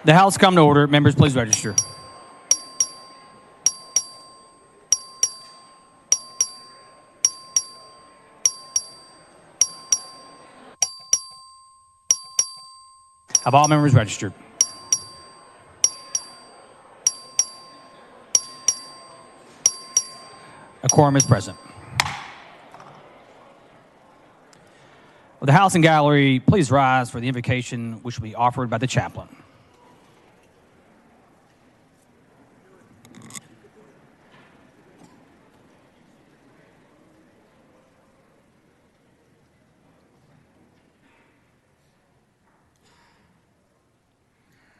The House come to order. Members, please register. Have all members registered? A quorum is present. Will the House and Gallery please rise for the invocation which will be offered by the chaplain.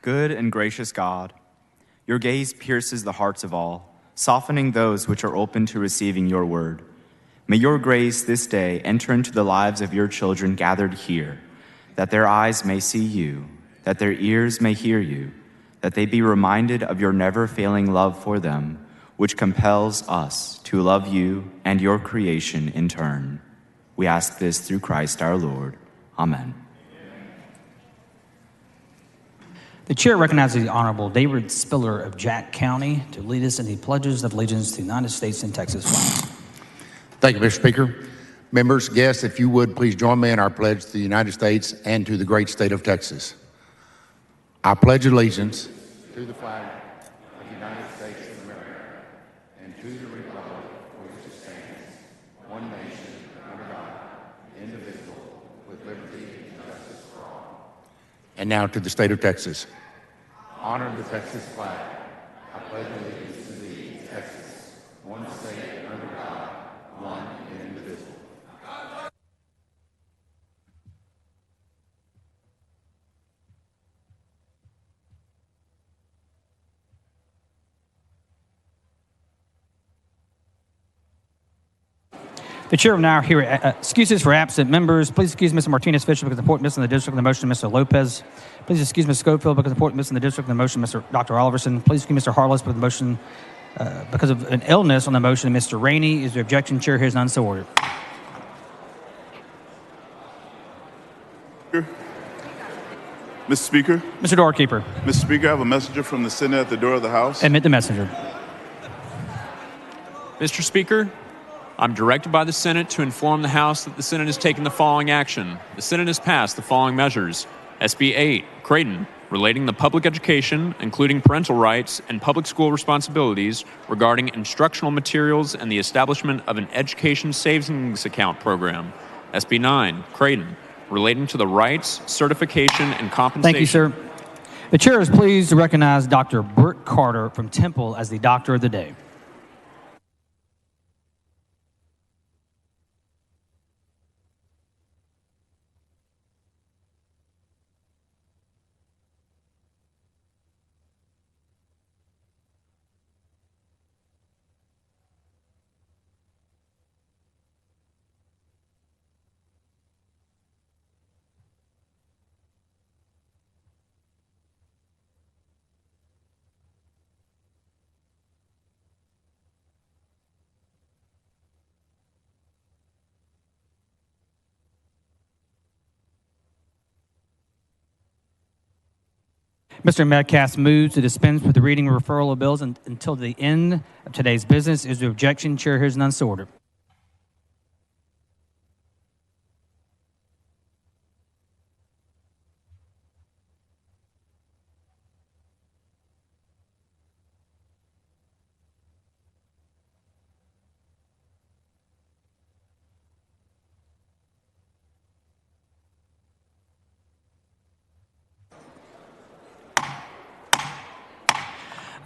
Good and gracious God, your gaze pierces the hearts of all, softening those which are open to receiving your word. May your grace this day enter into the lives of your children gathered here, that their eyes may see you, that their ears may hear you, that they be reminded of your never-failing love for them, which compels us to love you and your creation in turn. We ask this through Christ our Lord. Amen. The chair recognizes the Honorable David Spiller of Jack County to lead us in the pledges of allegiance to the United States and Texas flags. Thank you, Mr. Speaker. Members, guests, if you would, please join me in our pledge to the United States and to the great state of Texas. I pledge allegiance to the flag of the United States of America and to the republic for which it stands, one nation, under God, indivisible, with liberty and justice for all. And now to the state of Texas. Honor the Texas flag. I pledge allegiance to thee, Texas, one state under God, one and indivisible. The chair will now hear excuses for absent members. Please excuse Mr. Martinez-Fisher because of important missing the district in the motion, Mr. Lopez. Please excuse Ms. Schofield because of important missing the district in the motion, Dr. Oliverson. Please excuse Mr. Harless because of the motion, because of an illness on the motion, Mr. Rainey. Is there objection? Chair hears none, so ordered. Mr. Speaker. Mr. Doorkeeper. Mr. Speaker, I have a messenger from the Senate at the door of the House. Admit the messenger. Mr. Speaker, I'm directed by the Senate to inform the House that the Senate has taken the following action. The Senate has passed the following measures. SB 8, Creighton, relating the public education, including parental rights and public school responsibilities regarding instructional materials and the establishment of an education savings account program. SB 9, Creighton, relating to the rights, certification, and compensation. Thank you, sir. The chair is pleased to recognize Dr. Burt Carter from Temple as the Doctor of the Day. Mr. Metcalf moves to dispense with the reading and referral of bills until the end of today's business. Is there objection? Chair hears none, so ordered.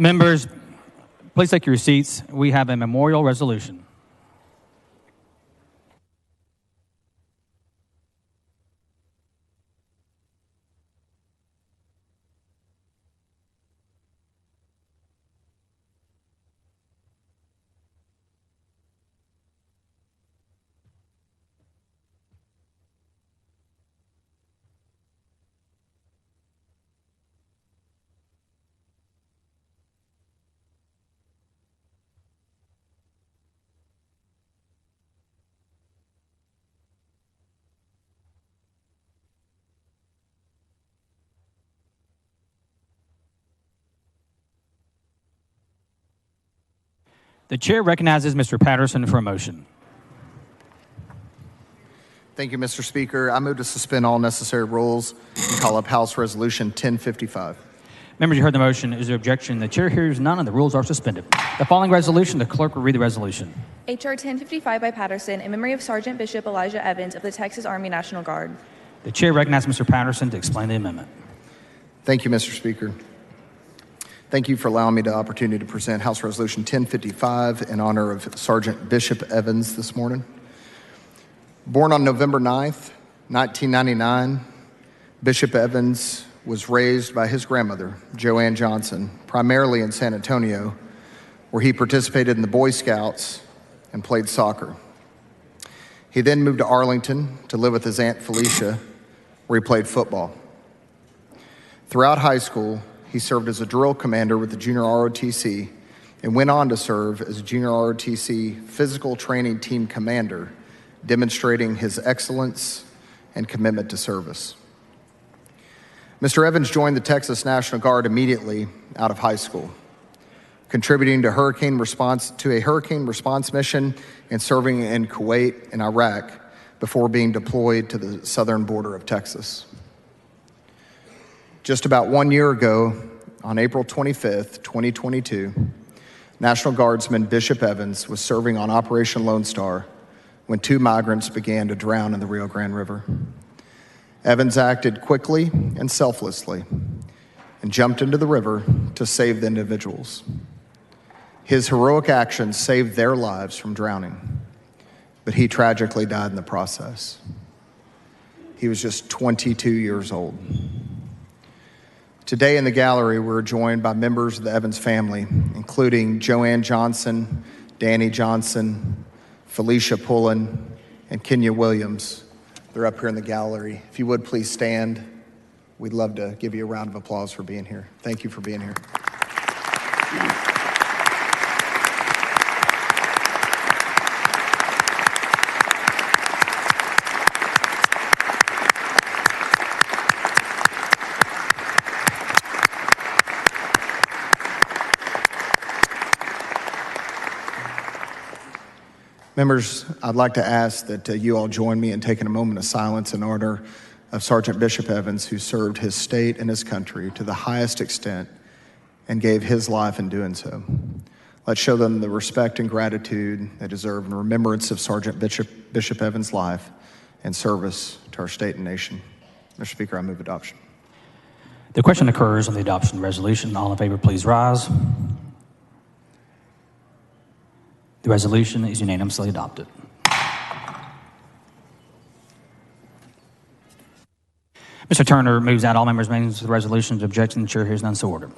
Members, please take your seats. We have a memorial resolution. The chair recognizes Mr. Patterson for a motion. Thank you, Mr. Speaker. I move to suspend all necessary rules and call up House Resolution 1055. Members, you heard the motion. Is there objection? The chair hears none, and the rules are suspended. The following resolution, the clerk will read the resolution. H.R. 1055 by Patterson in memory of Sergeant Bishop Elijah Evans of the Texas Army National Guard. The chair recognizes Mr. Patterson to explain the amendment. Thank you, Mr. Speaker. Thank you for allowing me the opportunity to present House Resolution 1055 in honor of Sergeant Bishop Evans this morning. Born on November 9th, 1999, Bishop Evans was raised by his grandmother, Joanne Johnson, primarily in San Antonio, where he participated in the Boy Scouts and played soccer. He then moved to Arlington to live with his Aunt Felicia, where he played football. Throughout high school, he served as a drill commander with the Junior ROTC and went on to serve as a Junior ROTC physical training team commander, demonstrating his excellence and commitment to service. Mr. Evans joined the Texas National Guard immediately out of high school, contributing to a hurricane response mission and serving in Kuwait and Iraq before being deployed to the southern border of Texas. Just about 1 year ago, on April 25th, 2022, National Guardsman Bishop Evans was serving on Operation Lone Star when 2 migrants began to drown in the Rio Grande River. Evans acted quickly and selflessly and jumped into the river to save the individuals. His heroic actions saved their lives from drowning, but he tragically died in the process. He was just 22 years old. Today in the gallery, we're joined by members of the Evans family, including Joanne Johnson, Danny Johnson, Felicia Pullen, and Kenya Williams. They're up here in the gallery. If you would please stand, we'd love to give you a round of applause for being here. Thank you for being here. Members, I'd like to ask that you all join me in taking a moment of silence in honor of Sergeant Bishop Evans, who served his state and his country to the highest extent and gave his life in doing so. Let's show them the respect and gratitude they deserve in remembrance of Sergeant Bishop Evans' life and service to our state and nation. Mr. Speaker, I move adoption. The question occurs on the adoption resolution. All in favor, please rise. The resolution is unanimously adopted. Mr. Turner moves out all members' names to the resolution. To objection, the chair hears none, so ordered.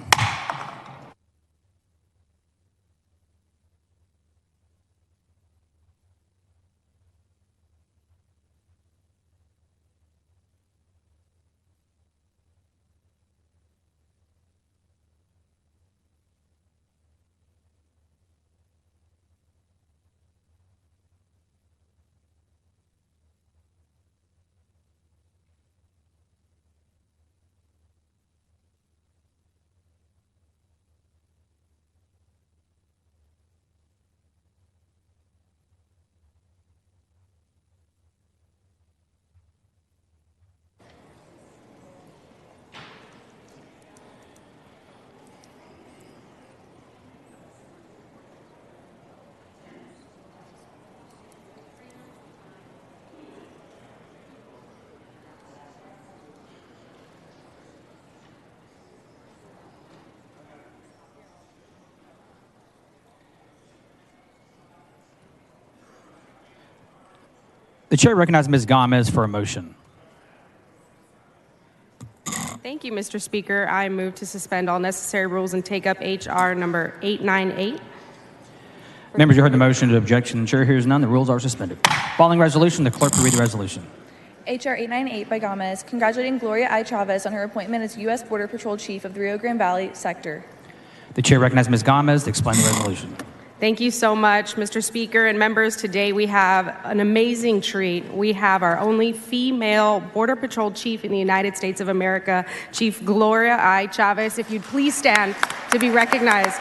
The chair recognizes Ms. Gomez for a motion. Thank you, Mr. Speaker. I move to suspend all necessary rules and take up H.R. number 898. Members, you heard the motion. To objection, the chair hears none. The rules are suspended. Following resolution, the clerk will read the resolution. H.R. 898 by Gomez, congratulating Gloria I. Chavez on her appointment as U.S. Border Patrol Chief of the Rio Grande Valley Sector. The chair recognizes Ms. Gomez to explain the resolution. Thank you so much, Mr. Speaker and members. Today we have an amazing treat. We have our only female Border Patrol Chief in the United States of America, Chief Gloria I. Chavez. If you'd please stand to be recognized.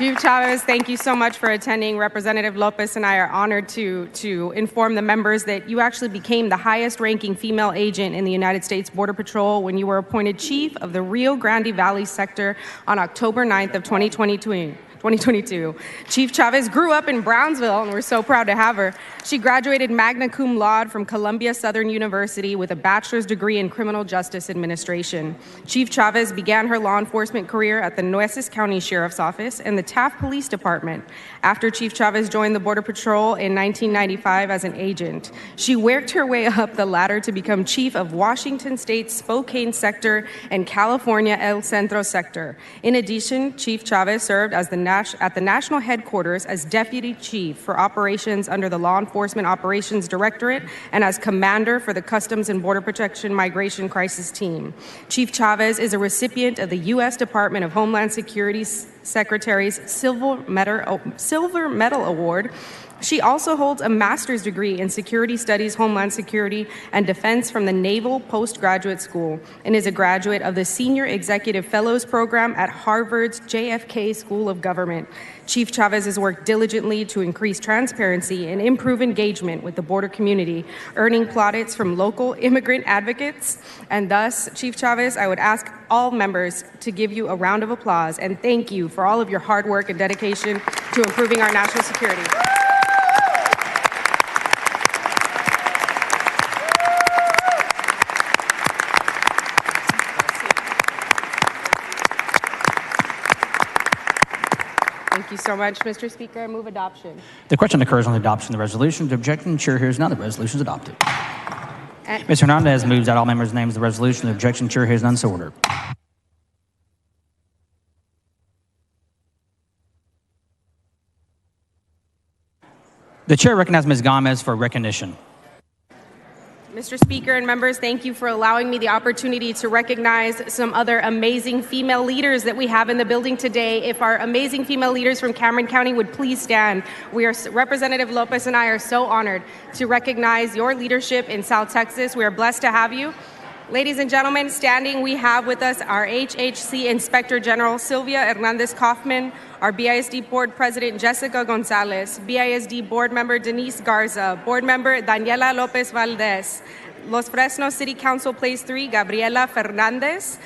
Chief Chavez, thank you so much for attending. Representative Lopez and I are honored to inform the members that you actually became the highest ranking female agent in the United States Border Patrol when you were appointed chief of the Rio Grande Valley sector on October 9th of 2022. Chief Chavez grew up in Brownsville, and we're so proud to have her. She graduated magna cum laude from Columbia Southern University with a bachelor's degree in criminal justice administration. Chief Chavez began her law enforcement career at the Nueces County Sheriff's Office and the Taft Police Department. After Chief Chavez joined the Border Patrol in 1995 as an agent, she worked her way up the ladder to become chief of Washington State's Spokane sector and California El Centro sector. In addition, Chief Chavez served as at the national headquarters as deputy chief for operations under the Law Enforcement Operations Directorate and as commander for the Customs and Border Protection Migration Crisis Team. Chief Chavez is a recipient of the U.S. Department of Homeland Security's Secretary's Silver Medal Award. She also holds a master's degree in Security Studies, Homeland Security, and Defense from the Naval Postgraduate School and is a graduate of the Senior Executive Fellows Program at Harvard's JFK School of Government. Chief Chavez has worked diligently to increase transparency and improve engagement with the border community, earning plaudits from local immigrant advocates. And thus, Chief Chavez, I would ask all members to give you a round of applause and thank you for all of your hard work and dedication to improving our national security. Thank you so much, Mr. Speaker. I move adoption. The question occurs on the adoption of the resolution. The objection, the chair hears none. The resolution is adopted. Ms. Hernandez moves that all members' names of the resolution. The objection, the chair hears none. So ordered. The chair recognizes Ms. Gomez for recognition. Mr. Speaker and members, thank you for allowing me the opportunity to recognize some other amazing female leaders that we have in the building today. If our amazing female leaders from Cameron County would please stand. Representative Lopez and I are so honored to recognize your leadership in South Texas. We are blessed to have you. Ladies and gentlemen, standing, we have with us our HHC Inspector General Sylvia Hernandez Kaufman, our BISD Board President Jessica Gonzalez, BISD Board Member Denise Garza, Board Member Daniela Lopez Valdez, Los Fresnos City Council Place 3, Gabriela Fernandez,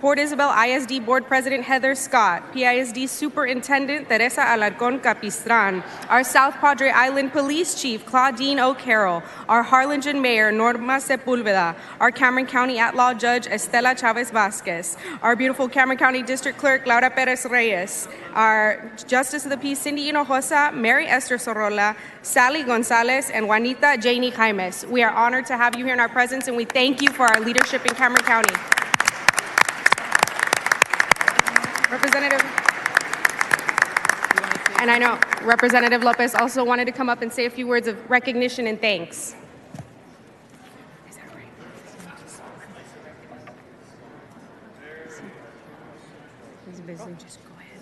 Port Isabel ISD Board President Heather Scott, PISD Superintendent Teresa Alarcon Capistran, our South Padre Island Police Chief Claudine O'Carroll, our Harlingen Mayor Norma Sepulveda, our Cameron County At-Law Judge Estela Chavez Vasquez, our beautiful Cameron County District Clerk Laura Perez Reyes, our Justice of the Peace Cindy Hinojosa, Mary Esther Sorolla, Sally Gonzalez, and Juanita Janey Jaimes. We are honored to have you here in our presence, and we thank you for our leadership in Cameron County. Representative, and I know Representative Lopez also wanted to come up and say a few words of recognition and thanks. Is that right? He's busy. Just go ahead.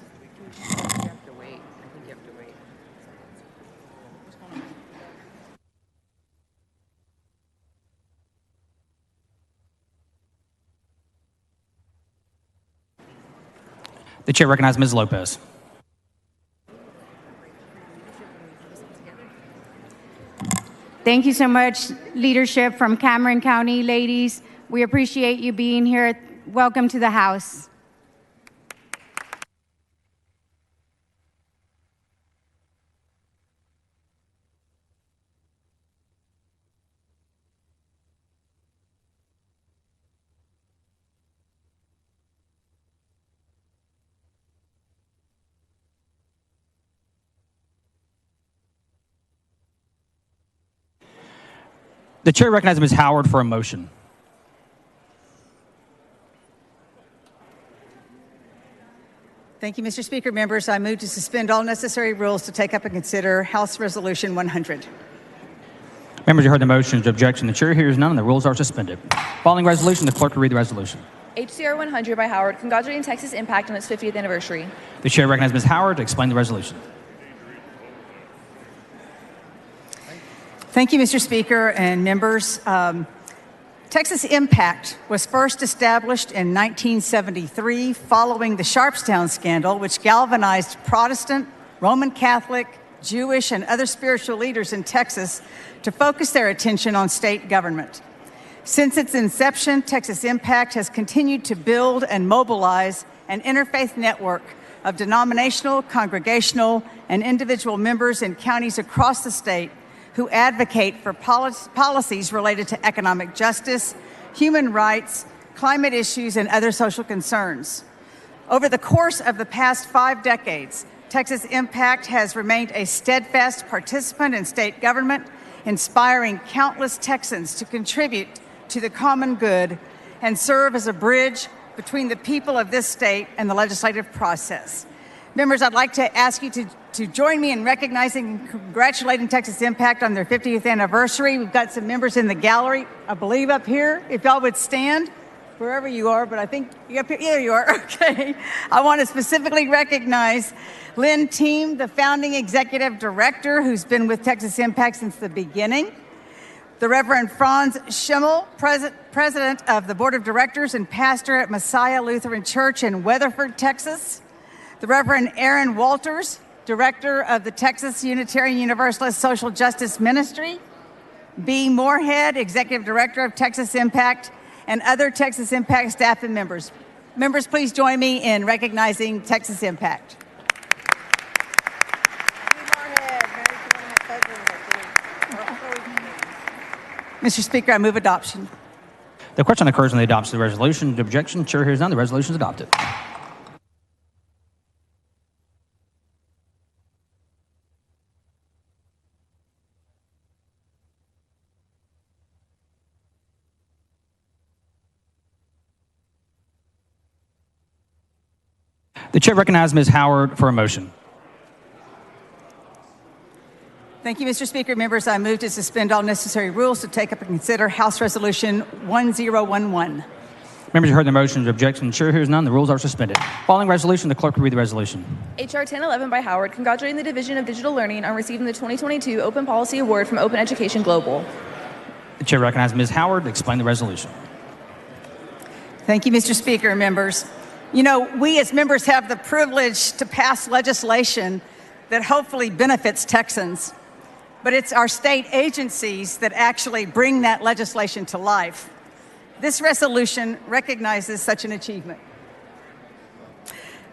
You have to wait. I think you have to wait. The chair recognizes Ms. Lopez. Thank you so much, leadership from Cameron County, ladies. We appreciate you being here. Welcome to the House. The chair recognizes Ms. Howard for a motion. Thank you, Mr. Speaker. Members, I move to suspend all necessary rules to take up and consider House Resolution 100. Members, you heard the motion. The objection, the chair hears none, and the rules are suspended. Following resolution, the clerk will read the resolution. HCR 100 by Howard, congratulating Texas Impact on its 50th anniversary. The chair recognizes Ms. Howard to explain the resolution. Thank you, Mr. Speaker and members. Texas Impact was first established in 1973 following the Sharpstown scandal, which galvanized Protestant, Roman Catholic, Jewish, and other spiritual leaders in Texas to focus their attention on state government. Since its inception, Texas Impact has continued to build and mobilize an interfaith network of denominational, congregational, and individual members in counties across the state who advocate for policies related to economic justice, human rights, climate issues, and other social concerns. Over the course of the past 5 decades, Texas Impact has remained a steadfast participant in state government, inspiring countless Texans to contribute to the common good and serve as a bridge between the people of this state and the legislative process. Members, I'd like to ask you to join me in recognizing and congratulating Texas Impact on their 50th anniversary. We've got some members in the gallery, I believe up here. If y'all would stand, wherever you are, but I think you're up here. There you are, okay. I want to specifically recognize Lynn Team, the founding executive director who's been with Texas Impact since the beginning. The Reverend Franz Schimmel, president of the board of directors and pastor at Messiah Lutheran Church in Weatherford, Texas. The Reverend Aaron Walters, director of the Texas Unitarian Universalist Social Justice Ministry. B. Moorhead, executive director of Texas Impact, and other Texas Impact staff and members. Members, please join me in recognizing Texas Impact. Mr. Speaker, I move adoption. The question occurs on the adoption of the resolution. The objection, chair hears none. The resolution is adopted. The chair recognizes Ms. Howard for a motion. Thank you, Mr. Speaker. Members, I move to suspend all necessary rules to take up and consider House Resolution 1011. Members, you heard the motion. The objection, chair hears none. The rules are suspended. Following resolution, the clerk will read the resolution. H.R. 1011 by Howard, congratulating the Division of Digital Learning on receiving the 2022 Open Policy Award from Open Education Global. The chair recognizes Ms. Howard to explain the resolution. Thank you, Mr. Speaker and members. You know, we as members have the privilege to pass legislation that hopefully benefits Texans, but it's our state agencies that actually bring that legislation to life. This resolution recognizes such an achievement.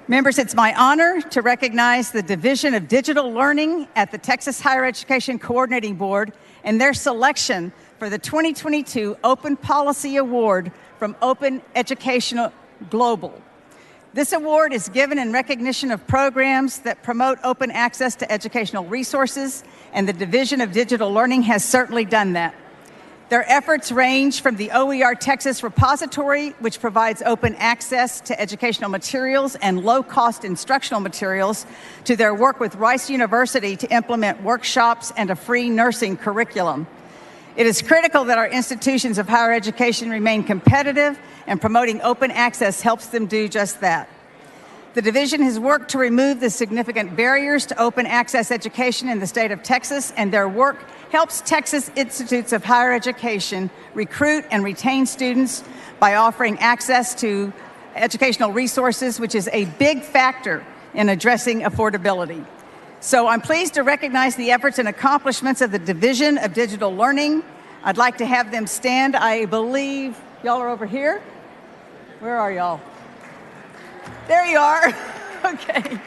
Members, it's my honor to recognize the Division of Digital Learning at the Texas Higher Education Coordinating Board and their selection for the 2022 Open Policy Award from Open Education Global. This award is given in recognition of programs that promote open access to educational resources, and the Division of Digital Learning has certainly done that. Their efforts range from the OER Texas Repository, which provides open access to educational materials and low-cost instructional materials, to their work with Rice University to implement workshops and a free nursing curriculum. It is critical that our institutions of higher education remain competitive, and promoting open access helps them do just that. The division has worked to remove the significant barriers to open access education in the state of Texas, and their work helps Texas institutes of higher education recruit and retain students by offering access to educational resources, which is a big factor in addressing affordability. So I'm pleased to recognize the efforts and accomplishments of the Division of Digital Learning. I'd like to have them stand. I believe y'all are over here. Where are y'all? There you are. Okay.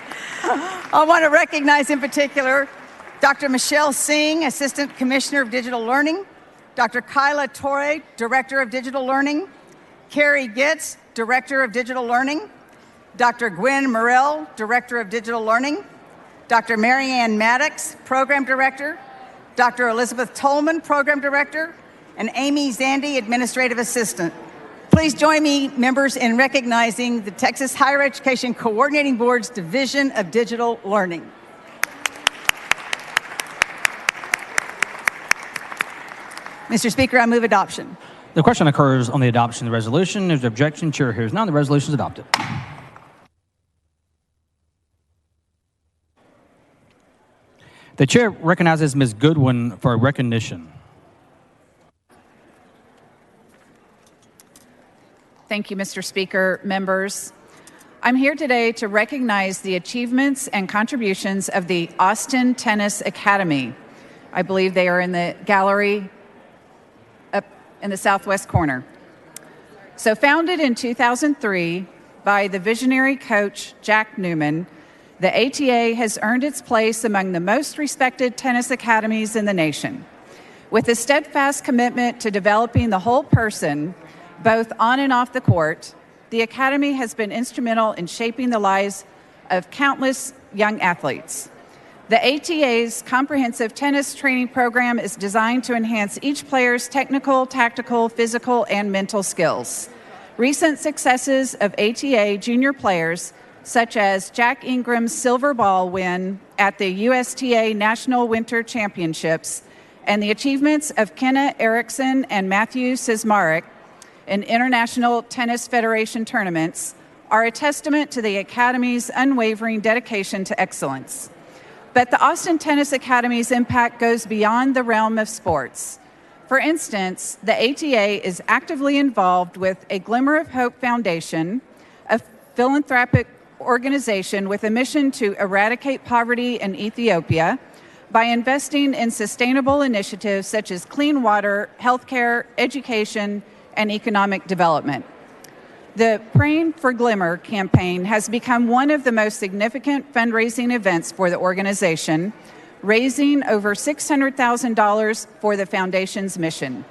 I want to recognize in particular Dr. Michelle Singh, Assistant Commissioner of Digital Learning, Dr. Kyla Torre, Director of Digital Learning, Carrie Gitz, Director of Digital Learning, Dr. Gwen Morrell, Director of Digital Learning, Dr. Marianne Maddox, Program Director, Dr. Elizabeth Tolman, Program Director, and Amy Zandy, Administrative Assistant. Please join me, members, in recognizing the Texas Higher Education Coordinating Board's Division of Digital Learning. Mr. Speaker, I move adoption. The question occurs on the adoption of the resolution. There's objection. Chair hears none. The resolution is adopted. The chair recognizes Ms. Goodwin for recognition. Thank you, Mr. Speaker, members. I'm here today to recognize the achievements and contributions of the Austin Tennis Academy. I believe they are in the gallery up in the southwest corner. So founded in 2003 by the visionary coach Jack Newman, the ATA has earned its place among the most respected tennis academies in the nation. With a steadfast commitment to developing the whole person, both on and off the court, the Academy has been instrumental in shaping the lives of countless young athletes. The ATA's comprehensive tennis training program is designed to enhance each player's technical, tactical, physical, and mental skills. Recent successes of ATA junior players, such as Jack Ingram's silver ball win at the USTA National Winter Championships, and the achievements of Kenna Erickson and Matthew Sismarek in International Tennis Federation tournaments, are a testament to the Academy's unwavering dedication to excellence. But the Austin Tennis Academy's impact goes beyond the realm of sports. For instance, the ATA is actively involved with a Glimmer of Hope Foundation, a philanthropic organization with a mission to eradicate poverty in Ethiopia by investing in sustainable initiatives such as clean water, healthcare, education, and economic development. The Praying for Glimmer campaign has become one of the most significant fundraising events for the organization, raising over $600,000 for the foundation's mission.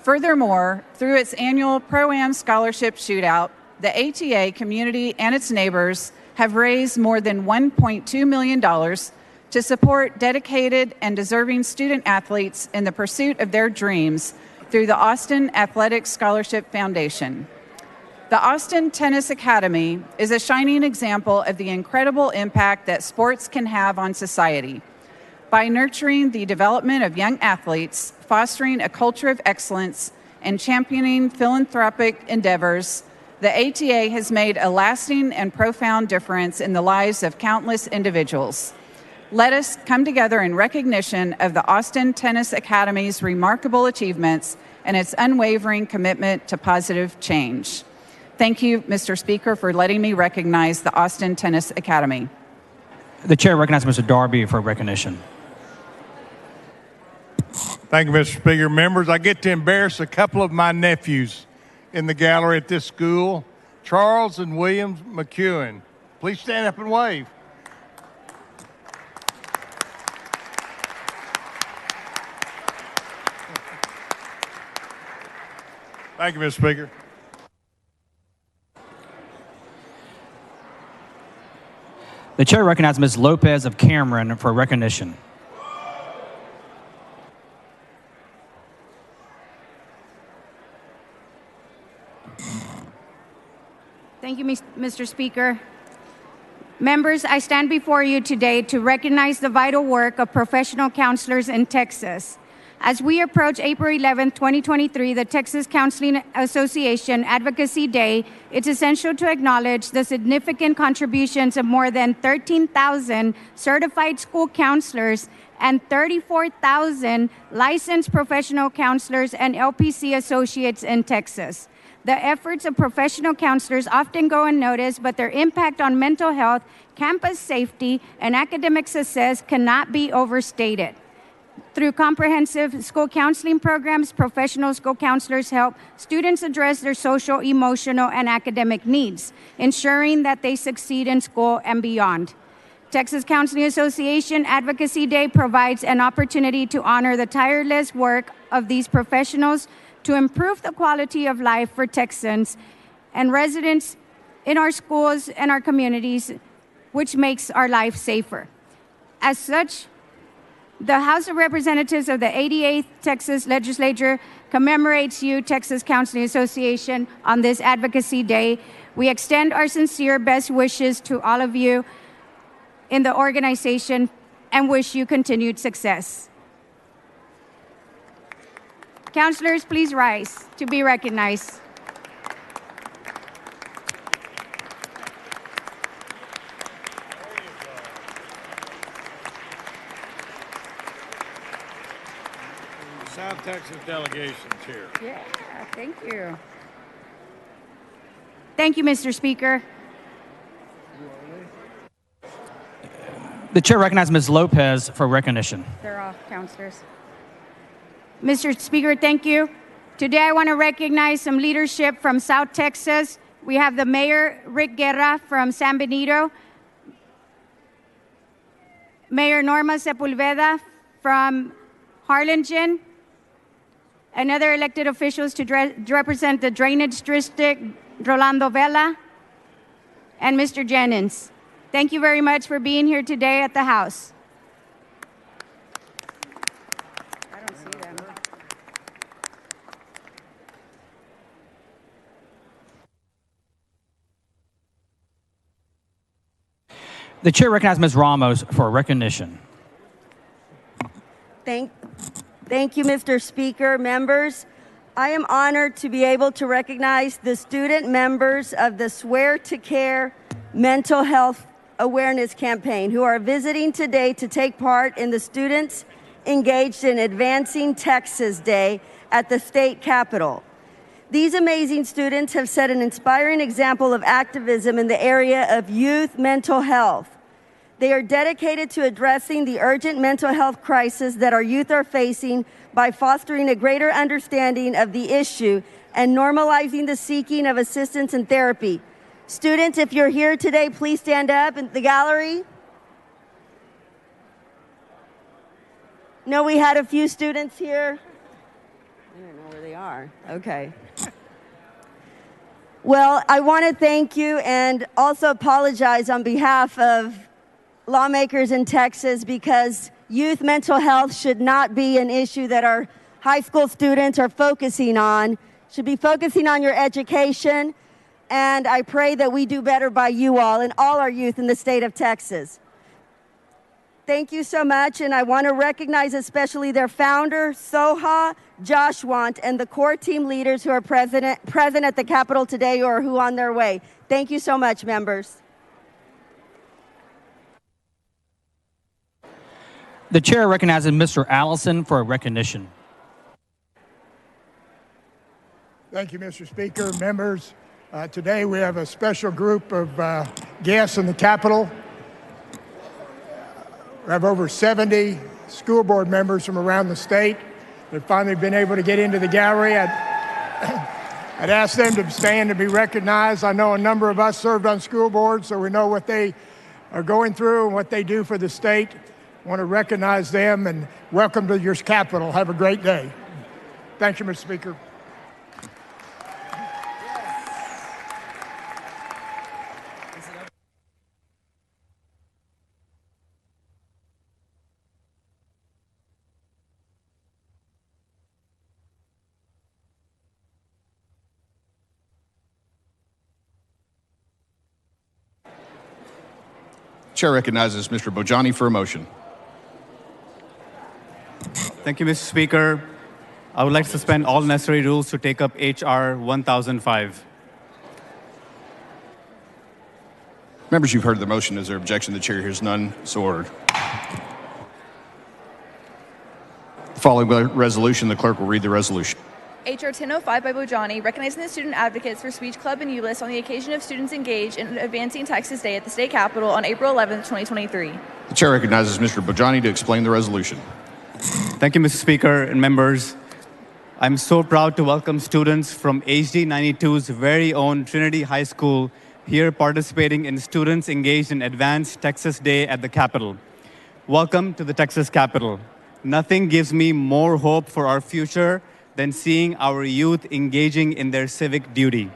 Furthermore, through its annual Pro-Am Scholarship Shootout, the ATA community and its neighbors have raised more than $1.2 million to support dedicated and deserving student athletes in the pursuit of their dreams through the Austin Athletic Scholarship Foundation. The Austin Tennis Academy is a shining example of the incredible impact that sports can have on society. By nurturing the development of young athletes, fostering a culture of excellence, and championing philanthropic endeavors, the ATA has made a lasting and profound difference in the lives of countless individuals. Let us come together in recognition of the Austin Tennis Academy's remarkable achievements and its unwavering commitment to positive change. Thank you, Mr. Speaker, for letting me recognize the Austin Tennis Academy. The chair recognizes Mr. Darby for recognition. Thank you, Mr. Speaker. Members, I get to embarrass a couple of my nephews in the gallery at this school, Charles and William McEwen. Please stand up and wave. Thank you, Mr. Speaker. The chair recognizes Ms. Lopez of Cameron for recognition. Thank you, Mr. Speaker. Members, I stand before you today to recognize the vital work of professional counselors in Texas. As we approach April 11, 2023, the Texas Counseling Association Advocacy Day, it's essential to acknowledge the significant contributions of more than 13,000 certified school counselors and 34,000 licensed professional counselors and LPC associates in Texas. The efforts of professional counselors often go unnoticed, but their impact on mental health, campus safety, and academic success cannot be overstated. Through comprehensive school counseling programs, professional school counselors help students address their social, emotional, and academic needs, ensuring that they succeed in school and beyond. Texas Counseling Association Advocacy Day provides an opportunity to honor the tireless work of these professionals to improve the quality of life for Texans and residents in our schools and our communities, which makes our life safer. As such, the House of Representatives of the 88th Texas Legislature commemorates you, Texas Counseling Association, on this Advocacy Day. We extend our sincere best wishes to all of you in the organization and wish you continued success. Counselors, please rise to be recognized. South Texas delegation's here. Yeah, thank you. Thank you, Mr. Speaker. The chair recognizes Ms. Lopez for recognition. They're off, counselors. Mr. Speaker, thank you. Today I want to recognize some leadership from South Texas. We have the Mayor, Rick Guerra from San Benito, Mayor Norma Sepulveda from Harlingen, and other elected officials to represent the Drainage District, Rolando Vela, and Mr. Jennings. Thank you very much for being here today at the House. I don't see them. The chair recognizes Ms. Ramos for recognition. Thank you, Mr. Speaker. Members, I am honored to be able to recognize the student members of the Swear to Care Mental Health Awareness Campaign who are visiting today to take part in the students engaged in Advancing Texas Day at the state capitol. These amazing students have set an inspiring example of activism in the area of youth mental health. They are dedicated to addressing the urgent mental health crisis that our youth are facing by fostering a greater understanding of the issue and normalizing the seeking of assistance and therapy. Students, if you're here today, please stand up in the gallery. No, we had a few students here. I don't know where they are. Okay. Well, I want to thank you and also apologize on behalf of lawmakers in Texas because youth mental health should not be an issue that our high school students are focusing on. Should be focusing on your education, and I pray that we do better by you all and all our youth in the state of Texas. Thank you so much, and I want to recognize especially their founder, Soha Joshwant, and the core team leaders who are present at the Capitol today or who are on their way. Thank you so much, members. The chair recognizes Mr. Allison for recognition. Thank you, Mr. Speaker. Members, today we have a special group of guests in the Capitol. We have over 70 school board members from around the state. They've finally been able to get into the gallery. I'd ask them to stand to be recognized. I know a number of us served on school boards, so we know what they are going through and what they do for the state. I want to recognize them and welcome to your Capitol. Have a great day. Thank you, Mr. Speaker. Chair recognizes Mr. Bojani for a motion. Thank you, Mr. Speaker. I would like to suspend all necessary rules to take up H.R. 1005. Members, you've heard the motion. Is there objection? The chair hears none. So ordered. Following resolution, the clerk will read the resolution. H.R. 1005 by Bojani, recognizing the student advocates for Speech Club and ULIS on the occasion of students engaged in Advancing Texas Day at the state capitol on April 11th, 2023. The chair recognizes Mr. Bojani to explain the resolution. Thank you, Mr. Speaker and members. I'm so proud to welcome students from HD 92's very own Trinity High School here participating in Students Engaged in Advanced Texas Day at the Capitol. Welcome to the Texas Capitol. Nothing gives me more hope for our future than seeing our youth engaging in their civic duty.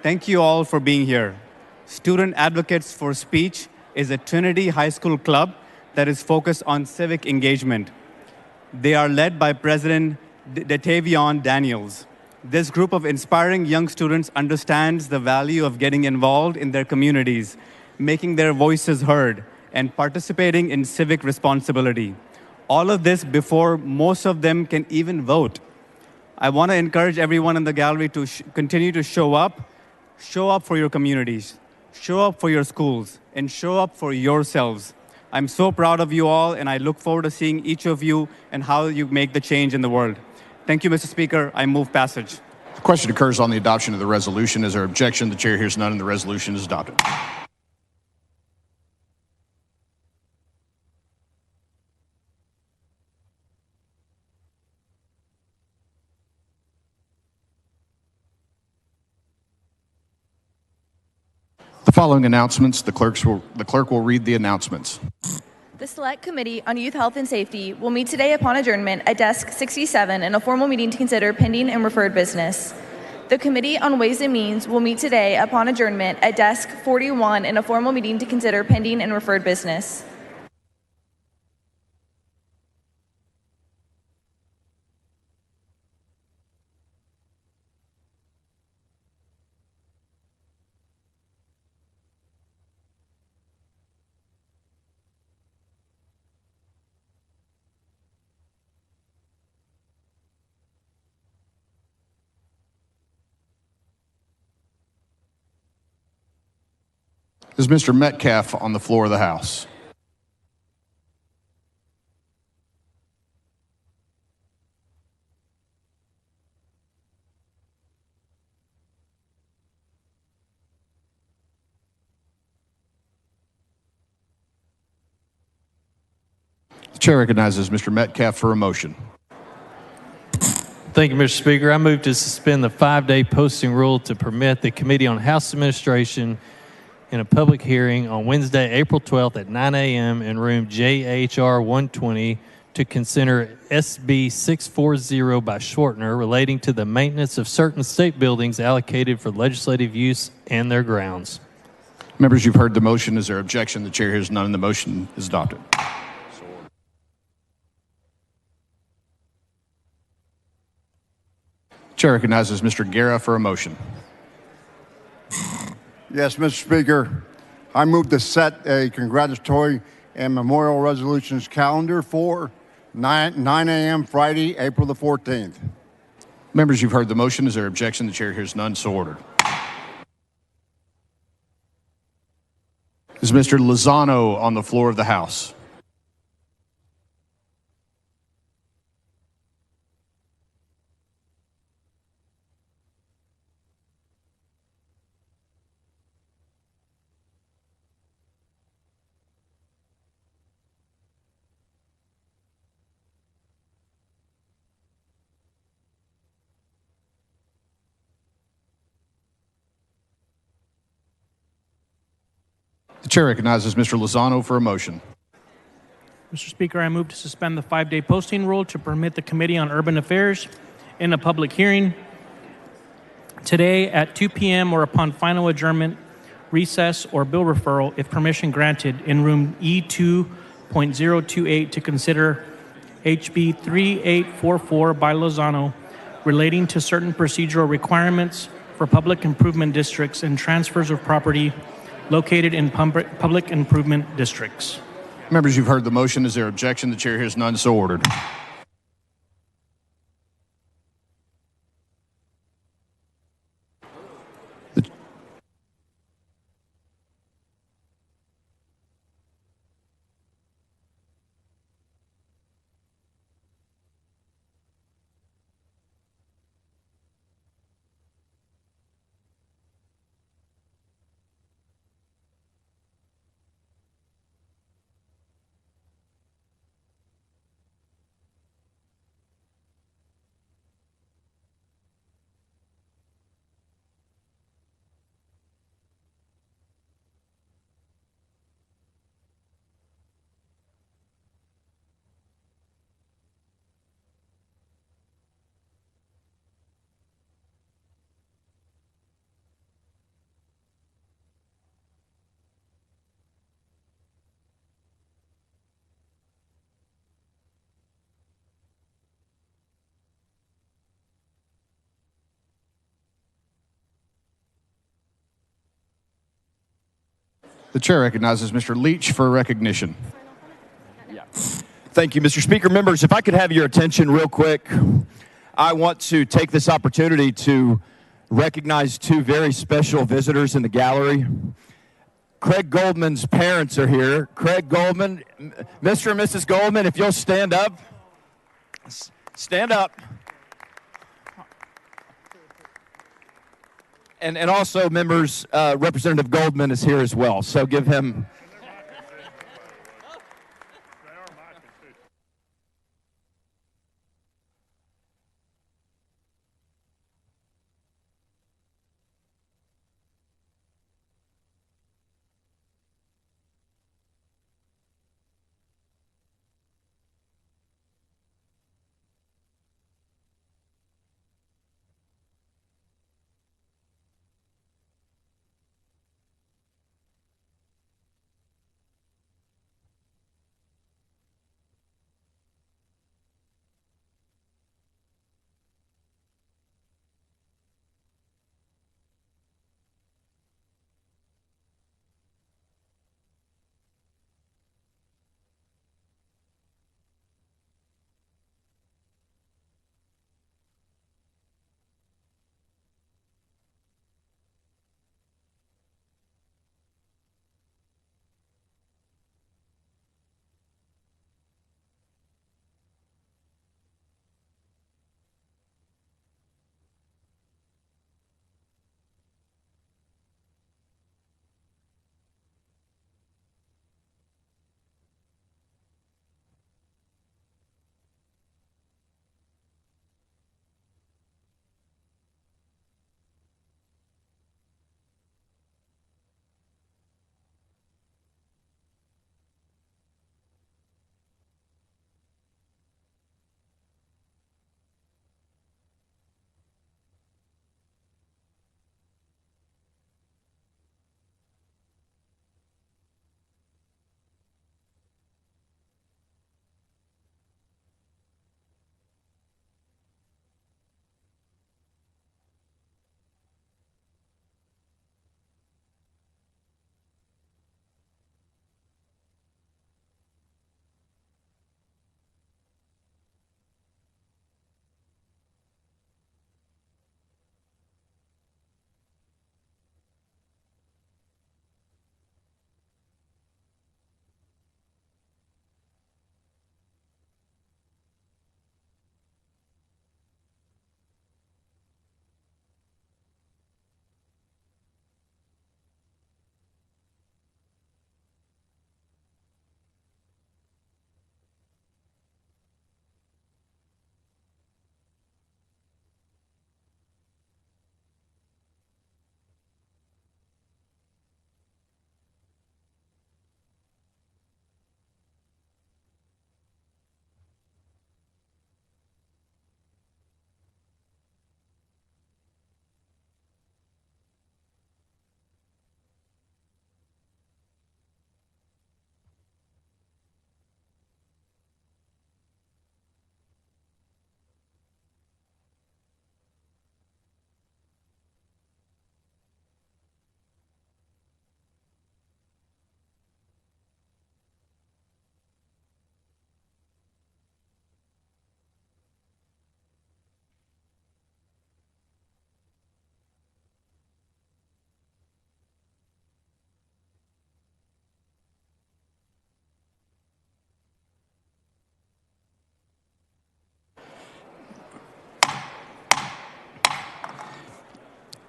Thank you all for being here. Student Advocates for Speech is a Trinity High School club that is focused on civic engagement. They are led by President Datavion Daniels. This group of inspiring young students understands the value of getting involved in their communities, making their voices heard, and participating in civic responsibility. All of this before most of them can even vote. I want to encourage everyone in the gallery to continue to show up for your communities, show up for your schools, and show up for yourselves. I'm so proud of you all, and I look forward to seeing each of you and how you make the change in the world. Thank you, Mr. Speaker. I move passage. The question occurs on the adoption of the resolution. Is there objection? The chair hears none, and the resolution is adopted. The following announcements, the clerk will read the announcements. The Select Committee on Youth Health and Safety will meet today upon adjournment at Desk 67 in a formal meeting to consider pending and referred business. The Committee on Ways and Means will meet today upon adjournment at Desk 41 in a formal meeting to consider pending and referred business. Is Mr. Metcalf on the floor of the House? The chair recognizes Mr. Metcalf for a motion. Thank you, Mr. Speaker. I move to suspend the 5-day posting rule to permit the Committee on House Administration in a public hearing on Wednesday, April 12th at 9 a.m. in room JHR 120 to consider SB 640 by Schwartner relating to the maintenance of certain state buildings allocated for legislative use and their grounds. Members, you've heard the motion. Is there objection? The chair hears none, and the motion is adopted. Chair recognizes Mr. Guerra for a motion. Yes, Mr. Speaker, I move to set a congratulatory and memorial resolutions calendar for 9 a.m. Friday, April the 14th. Members, you've heard the motion. Is there objection? The chair hears none, so ordered. Is Mr. Lozano on the floor of the House? The chair recognizes Mr. Lozano for a motion. Mr. Speaker, I move to suspend the 5-day posting rule to permit the Committee on Urban Affairs in a public hearing today at 2 p.m. or upon final adjournment, recess, or bill referral, if permission granted, in room E2.028 to consider HB 3844 by Lozano relating to certain procedural requirements for public improvement districts and transfers of property located in public improvement districts. Members, you've heard the motion. Is there objection? The chair hears none, so ordered. The chair recognizes Mr. Leach for recognition. Thank you, Mr. Speaker. Members, if I could have your attention real quick, I want to take this opportunity to recognize two very special visitors in the gallery. Craig Goldman's parents are here. Craig Goldman, Mr. and Mrs. Goldman, if you'll stand up. Stand up. And also, members, Representative Goldman is here as well, so give him.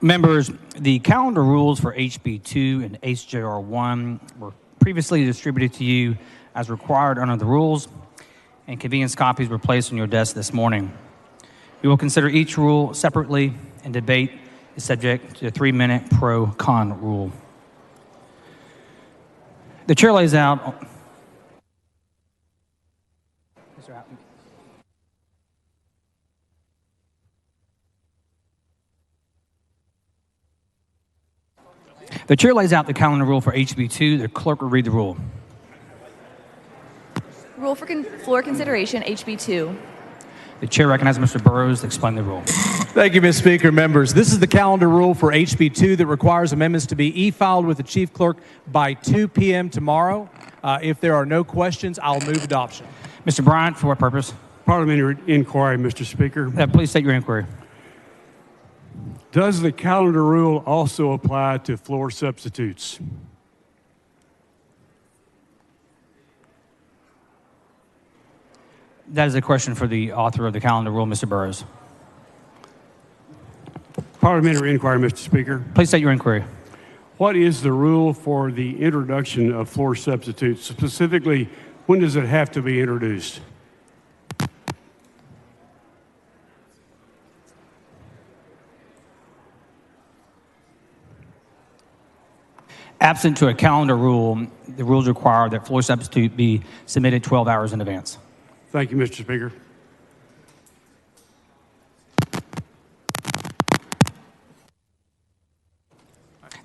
Members, the calendar rules for HB2 and HJR1 were previously distributed to you as required under the rules, and convenience copies were placed on your desk this morning. We will consider each rule separately, and debate is subject to the 3-minute pro-con rule. The chair lays out. The chair lays out the calendar rule for HB2. The clerk will read the rule. Rule for floor consideration, HB2. The chair recognizes Mr. Burrows to explain the rule. Thank you, Ms. Speaker. Members, this is the calendar rule for HB2 that requires amendments to be e-filed with the chief clerk by 2 p.m. tomorrow. If there are no questions, I'll move adoption. Mr. Bryant, for what purpose? Parliamentary inquiry, Mr. Speaker. Please state your inquiry. Does the calendar rule also apply to floor substitutes? That is a question for the author of the calendar rule, Mr. Burrows. Parliamentary inquiry, Mr. Speaker. Please state your inquiry. What is the rule for the introduction of floor substitutes? Specifically, when does it have to be introduced? Absent to a calendar rule, the rules require that floor substitute be submitted 12 hours in advance. Thank you, Mr. Speaker.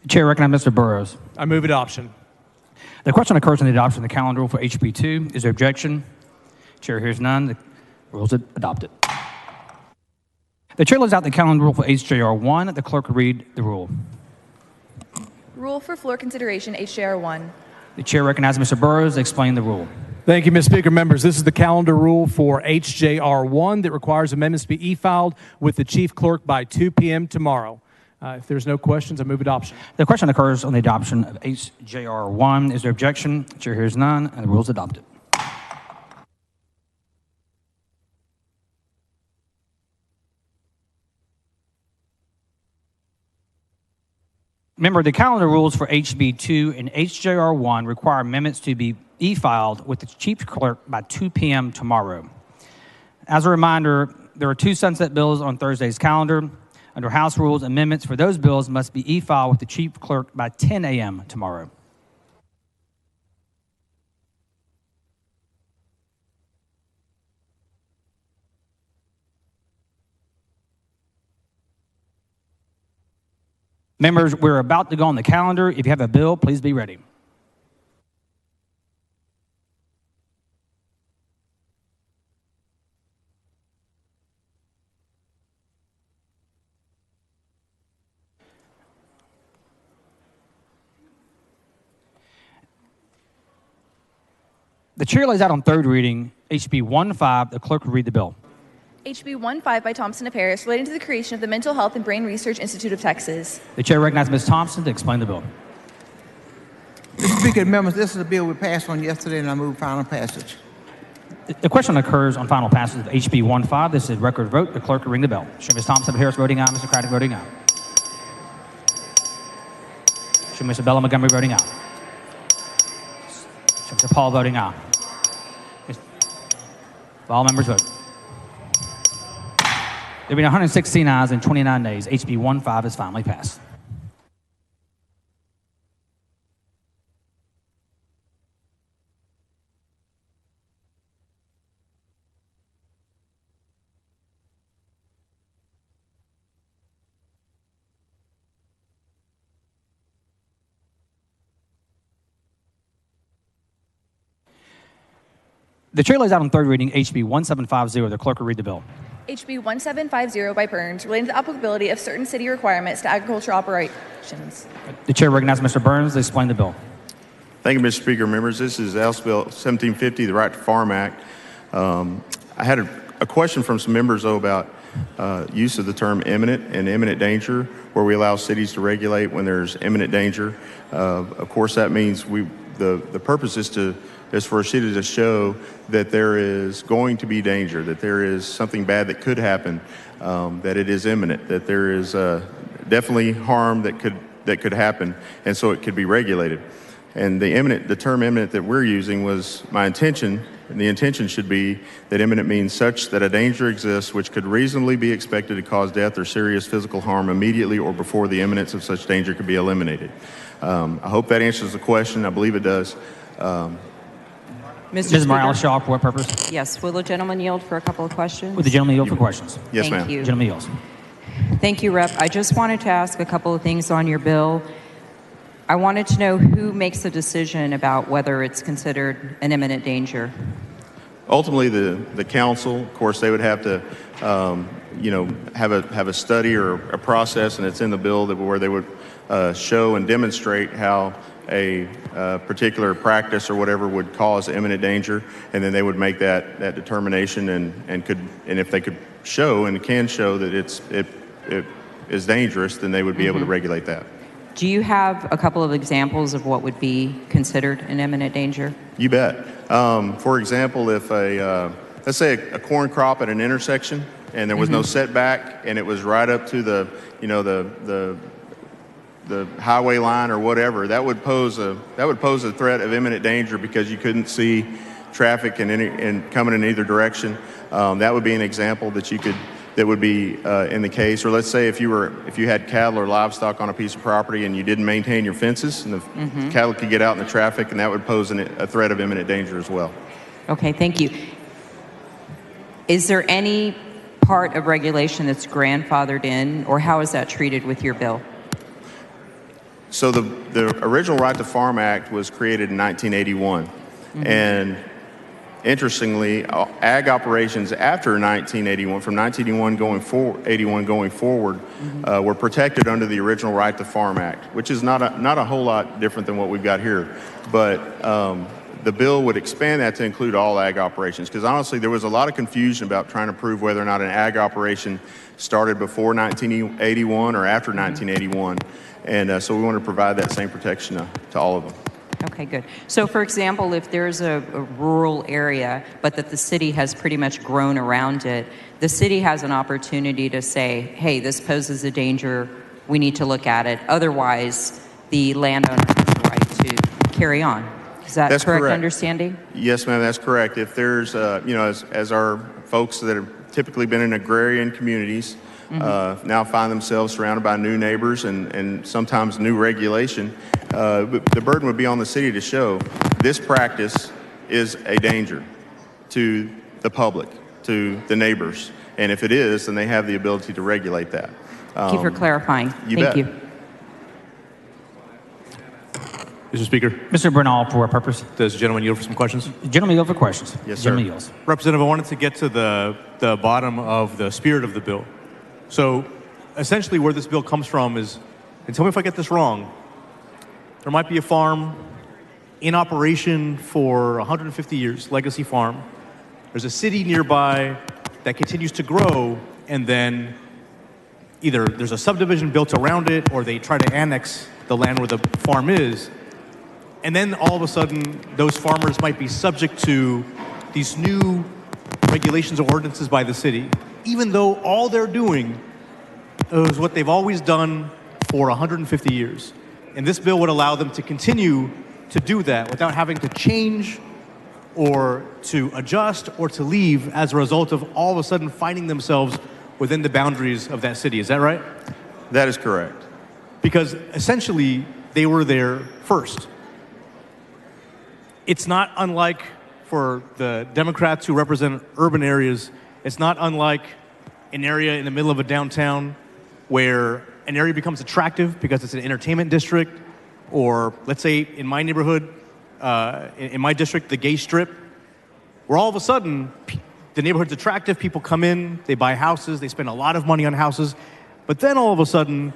The chair recognizes Mr. Burrows. I move adoption. The question occurs on the adoption of the calendar rule for HB 2. Is there objection? Chair hears none. The rules are adopted. The chair lays out the calendar rule for HJR 1. The clerk will read the rule. Rule for floor consideration, HJR 1. The chair recognizes Mr. Burrows to explain the rule. Thank you, Mr. Speaker. Members, this is the calendar rule for HJR 1 that requires amendments to be e-filed with the chief clerk by 2 p.m. tomorrow. If there's no questions, I move adoption. The question occurs on the adoption of HJR 1. Is there objection? Chair hears none, and the rule is adopted. Remember, the calendar rules for HB 2 and HJR 1 require amendments to be e-filed with the chief clerk by 2 p.m. tomorrow. As a reminder, there are 2 sunset bills on Thursday's calendar. Under House rules, amendments for those bills must be e-filed with the chief clerk by 10 a.m. tomorrow. Members, we're about to go on the calendar. If you have a bill, please be ready. The chair lays out on third reading HB 1.5. The clerk will read the bill. HB 1.5 by Thompson of Harris relating to the creation of the Mental Health and Brain Research Institute of Texas. The chair recognizes Ms. Thompson to explain the bill. Mr. Speaker, members, this is a bill we passed on yesterday, and I move final passage. The question occurs on final passage of HB 1.5. This is record vote. The clerk will ring the bell. Show Ms. Thompson of Harris voting aye. Mr. Craddock voting aye. Show Mr. Bella Montgomery voting aye. Show Mr. Paul voting aye. All members vote. There have been 116 ayes and 29 nays. HB 1.5 is finally passed. The chair lays out on third reading HB 1750. The clerk will read the bill. HB 1750 by Burns relating to the applicability of certain city requirements to agricultural operations. The chair recognizes Mr. Burns to explain the bill. Thank you, Mr. Speaker. Members, this is House Bill 1750, the Right to Farm Act. I had a question from some members, though, about use of the term imminent and imminent danger, where we allow cities to regulate when there's imminent danger. Of course, that means the purpose is for a city to show that there is going to be danger, that there is something bad that could happen, that it is imminent, that there is definitely harm that could happen, and so it could be regulated. And the term imminent that we're using was my intention, and the intention should be that imminent means such that a danger exists which could reasonably be expected to cause death or serious physical harm immediately or before the imminence of such danger could be eliminated. I hope that answers the question. I believe it does. Ms. Morales Shaw, for what purpose? Yes. Will the gentleman yield for a couple of questions? Would the gentleman yield for questions? Yes, Thank ma'am. you. Gentleman yields. Thank you, Rep. I just wanted to ask a couple of things on your bill. I wanted to know who makes the decision about whether it's considered an imminent danger. Ultimately, the council, of course, they would have to, have a study or a process, and it's in the bill where they would show and demonstrate how a particular practice or whatever would cause imminent danger, and then they would make that determination, and if they could show and can show that it is dangerous, then they would be able to regulate that. Do you have a couple of examples of what would be considered an imminent danger? You bet. For example, if let's say a corn crop at an intersection and there was no setback, and it was right up to the, you know, the highway line or whatever, that would pose a threat of imminent danger because you couldn't see traffic and coming in either direction. That would be an example that would be in the case. Or let's say if you had cattle or livestock on a piece of property and you didn't maintain your fences, and the cattle could get out in the traffic, and that would pose a threat of imminent danger as well. Okay, thank you. Is there any part of regulation that's grandfathered in, or how is that treated with your bill? So the original Right to Farm Act was created in 1981. And interestingly, ag operations after 1981, from 1981 going forward, were protected under the original Right to Farm Act, which is not a whole lot different than what we've got here. But the bill would expand that to include all ag operations, because honestly, there was a lot of confusion about trying to prove whether or not an ag operation started before 1981 or after 1981. And so we want to provide that same protection to all of them. Okay, good. So, for example, if there's a rural area, but that the city has pretty much grown around it, the city has an opportunity to say, hey, this poses a danger, we need to look at it. Otherwise, the landowner has the right to carry on. Is that correct understanding? Yes, ma'am, that's correct. If there's, as our folks that have typically been in agrarian communities, now find themselves surrounded by new neighbors and sometimes new regulation, the burden would be on the city to show this practice is a danger to the public, to the neighbors. And if it is, then they have the ability to regulate that. Thank you for clarifying. Thank you. Mr. Speaker. Mr. Bernal, for what purpose? Does the gentleman yield for some questions? The gentleman yield for questions. Yes, sir. Gentleman yields. Representative, I wanted to get to the bottom of the spirit of the bill. So essentially where this bill comes from is, and tell me if I get this wrong, there might be a farm in operation for 150 years, legacy farm. There's a city nearby that continues to grow, and then either there's a subdivision built around it or they try to annex the land where the farm is. And then all of a sudden, those farmers might be subject to these new regulations or ordinances by the city, even though all they're doing is what they've always done for 150 years. And this bill would allow them to continue to do that without having to change or to adjust or to leave as a result of all of a sudden finding themselves within the boundaries of that city. Is that right? That is correct. Because essentially, they were there first. It's not unlike for the Democrats who represent urban areas, it's not unlike an area in the middle of a downtown where an area becomes attractive because it's an entertainment district, or let's say in my neighborhood, in my district, the gay strip, where all of a sudden the neighborhood's attractive, people come in, they buy houses, they spend a lot of money on houses, but then all of a sudden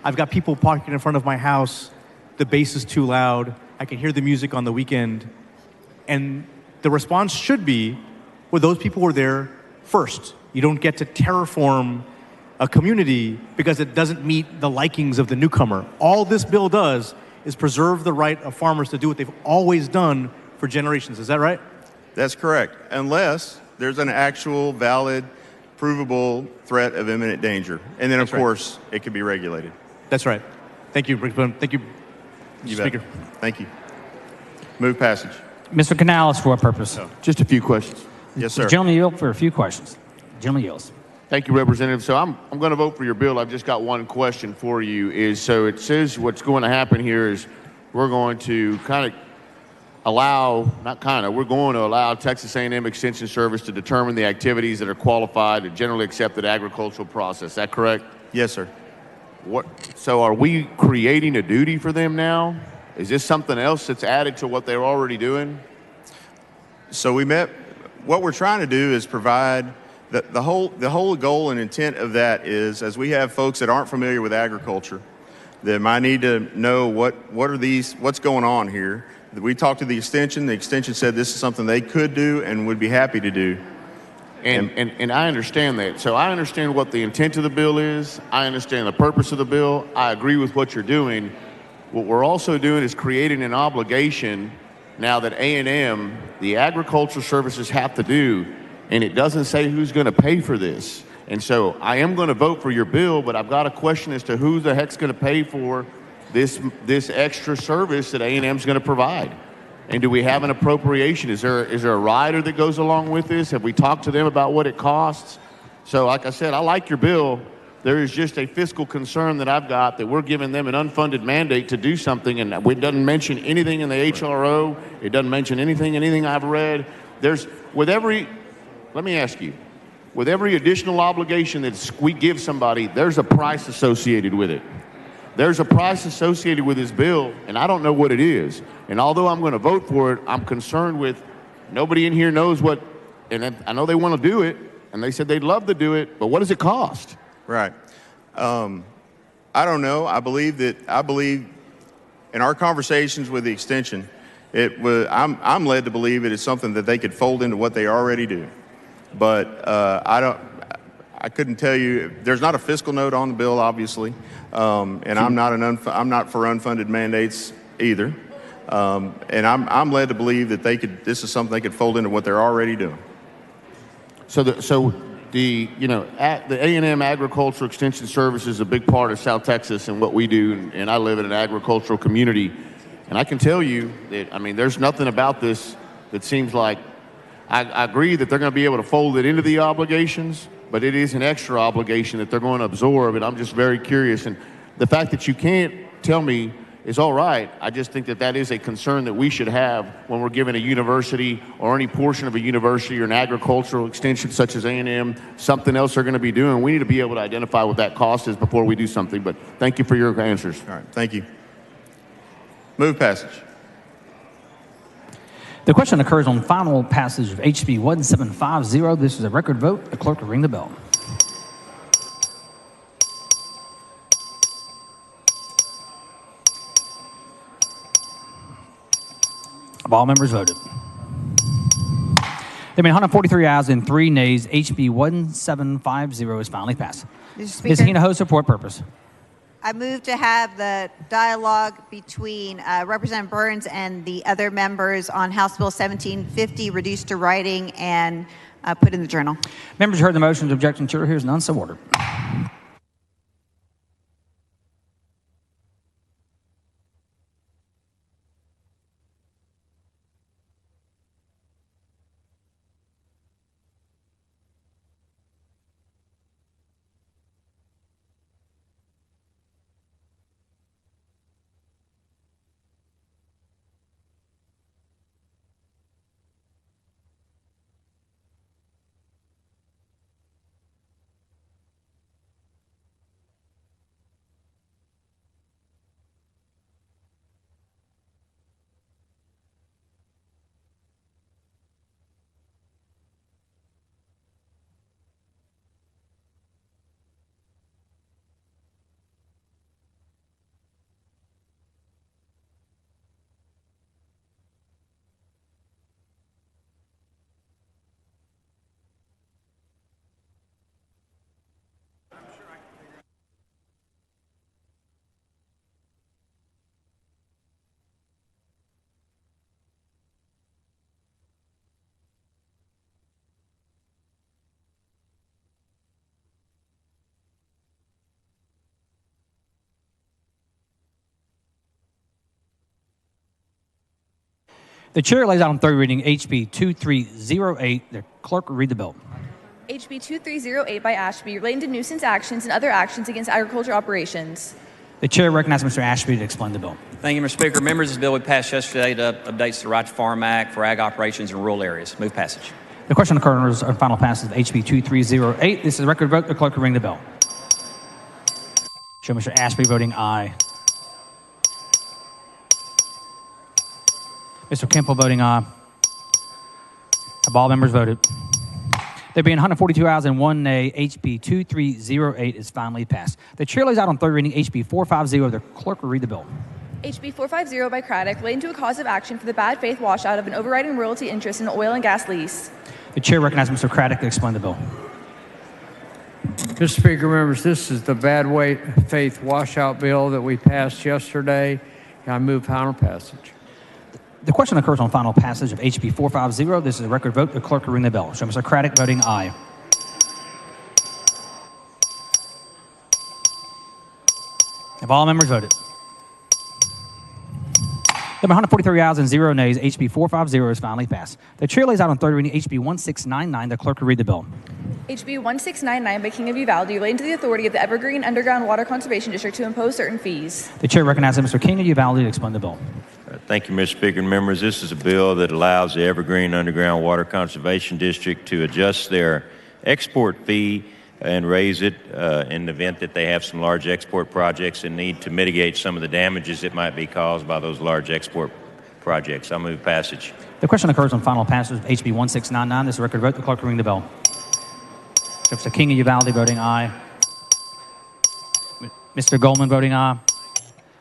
I've got people parking in front of my house, the bass is too loud, I can hear the music on the weekend, and the response should be, well, those people were there first. You don't get to terraform a community because it doesn't meet the likings of the newcomer. All this bill does is preserve the right of farmers to do what they've always done for generations. Is that right? That's correct, unless there's an actual, valid, provable threat of imminent danger. And then, of course, it can be regulated. That's right. Thank you, Thank you, Mr. Speaker. Thank you. Move passage. Mr. Canales, for what purpose? Just a few questions. Yes, sir. The gentleman yield for a few questions. Gentleman yields. Thank you, Representative. So I'm going to vote for your bill. I've just got one question for you. So it says what's going to happen here is we're going to we're going to allow Texas A&M Extension Service to determine the activities that are qualified and generally accepted agricultural process. Is that correct? Yes, sir. So are we creating a duty for them now? Is this something else that's added to what they're already doing? So what we're trying to do is provide the whole goal and intent of that is, as we have folks that aren't familiar with agriculture, that might need to know what's going on here. We talked to the extension said this is something they could do and would be happy to do. And I understand that. So I understand what the intent of the bill is. I understand the purpose of the bill. I agree with what you're doing. What we're also doing is creating an obligation now that A&M, the agricultural services, have to do and it doesn't say who's going to pay for this. And so I am going to vote for your bill, but I've got a question as to who the heck's going to pay for this extra service that A&M's going to provide. And do we have an appropriation? Is there a rider that goes along with this? Have we talked to them about what it costs? So like I said, I like your bill. There is just a fiscal concern that I've got that we're giving them an unfunded mandate to do something, and it doesn't mention anything in the HRO. It doesn't mention anything I've read. Let me ask you, with every additional obligation that we give somebody, there's a price associated with it. There's a price associated with this bill, and I don't know what it is. And although I'm going to vote for it, I'm concerned with nobody in here knows what, and I know they want to do it, and they said they'd love to do it, but what does it cost? Right. I don't know. I believe in our conversations with the extension, I'm led to believe it is something that they could fold into what they already do. But I couldn't tell you. There's not a fiscal note on the bill, obviously, and I'm not for unfunded mandates either. And I'm led to believe that this is something they could fold into what they're already doing. So the A&M Agricultural Extension Service is a big part of South Texas and what we do, and I live in an agricultural community, and I can tell you that, I mean, there's nothing about this that seems like, I agree that they're going to be able to fold it into the obligations, but it is an extra obligation that they're going to absorb, and I'm just very curious, and the fact that you can't tell me is all right. I just think that is a concern that we should have when we're giving a university or any portion of a university or an agricultural extension such as A&M, something else they're going to be doing. We need to be able to identify what that cost is before we do something, but thank you for your answers. All right, thank you. Move passage. The question occurs on final passage of HB 1750. This is a record vote. The clerk will ring the bell. All members voted. There being 143 ayes and 3 nays, HB 1750 is finally passed. Mr. Speaker, Ms. Hina hosts for what purpose? I move to have the dialogue between Representative Burns and the other members on House Bill 1750 reduced to writing and put in the journal. Members heard the motion. Objection to hears none. So ordered. The chair lays out on third reading HB 2308. The clerk will read the bill. HB 2308 by Ashby relating to nuisance actions and other actions against agriculture operations. The chair recognizes Mr. Ashby to explain the bill. Thank you, Mr. Speaker. Members, this bill we passed yesterday updates the Right to Farm Act for ag operations in rural areas. Move passage. The question occurs on final passage of HB 2308. This is a record vote. The clerk will ring the bell. Show Mr. Ashby voting aye. Mr. Kemple voting aye. Have all members voted? There being 142 ayes and 1 nay, HB 2308 is finally passed. The chair lays out on third reading HB 450. The clerk will read the bill. HB 450 by Craddock relating to a cause of action for the bad faith washout of an overriding royalty interest in an oil and gas lease. The chair recognizes Mr. Craddock to explain the bill. Mr. Speaker, members, this is the bad faith washout bill that we passed yesterday. I move final passage. The question occurs on final passage of HB 450. This is a record vote. The clerk will ring the bell. Show Mr. Craddock voting aye. Have all members voted? There are 143 ayes and 0 nays. HB 450 is finally passed. The chair lays out on third reading HB 1699. The clerk will read the bill. HB 1699 by King of Uvalde relating to the authority of the Evergreen Underground Water Conservation District to impose certain fees. The chair recognizes Mr. King of Uvalde to explain the bill. Thank you, Mr. Speaker and members. This is a bill that allows the Evergreen Underground Water Conservation District to adjust their export fee and raise it in the event that they have some large export projects and need to mitigate some of the damages that might be caused by those large export projects. I move passage. The question occurs on final passage of HB 1699. This is a record vote. The clerk will ring the bell. Mr. King of Uvalde voting aye. Mr. Goldman voting aye.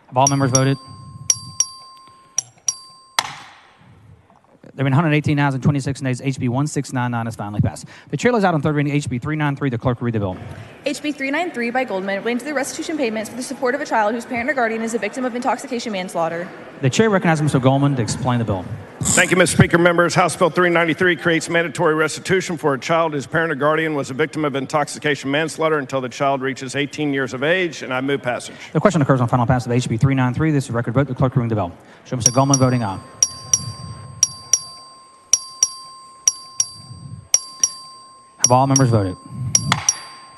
Have all members voted? There have been 118 ayes and 26 nays. HB 1699 is finally passed. The chair lays out on third reading HB 393. The clerk will read the bill. HB 393 by Goldman relating to the restitution payments for the support of a child whose parent or guardian is a victim of intoxication manslaughter. The chair recognizes Mr. Goldman to explain the bill. Thank you, Mr. Speaker. Members, House Bill 393 creates mandatory restitution for a child whose parent or guardian was a victim of intoxication manslaughter until the child reaches 18 years of age, and I move passage. The question occurs on final passage of HB 393. This is a record vote. The clerk will ring the bell. Show Mr. Goldman voting aye. Have all members voted? There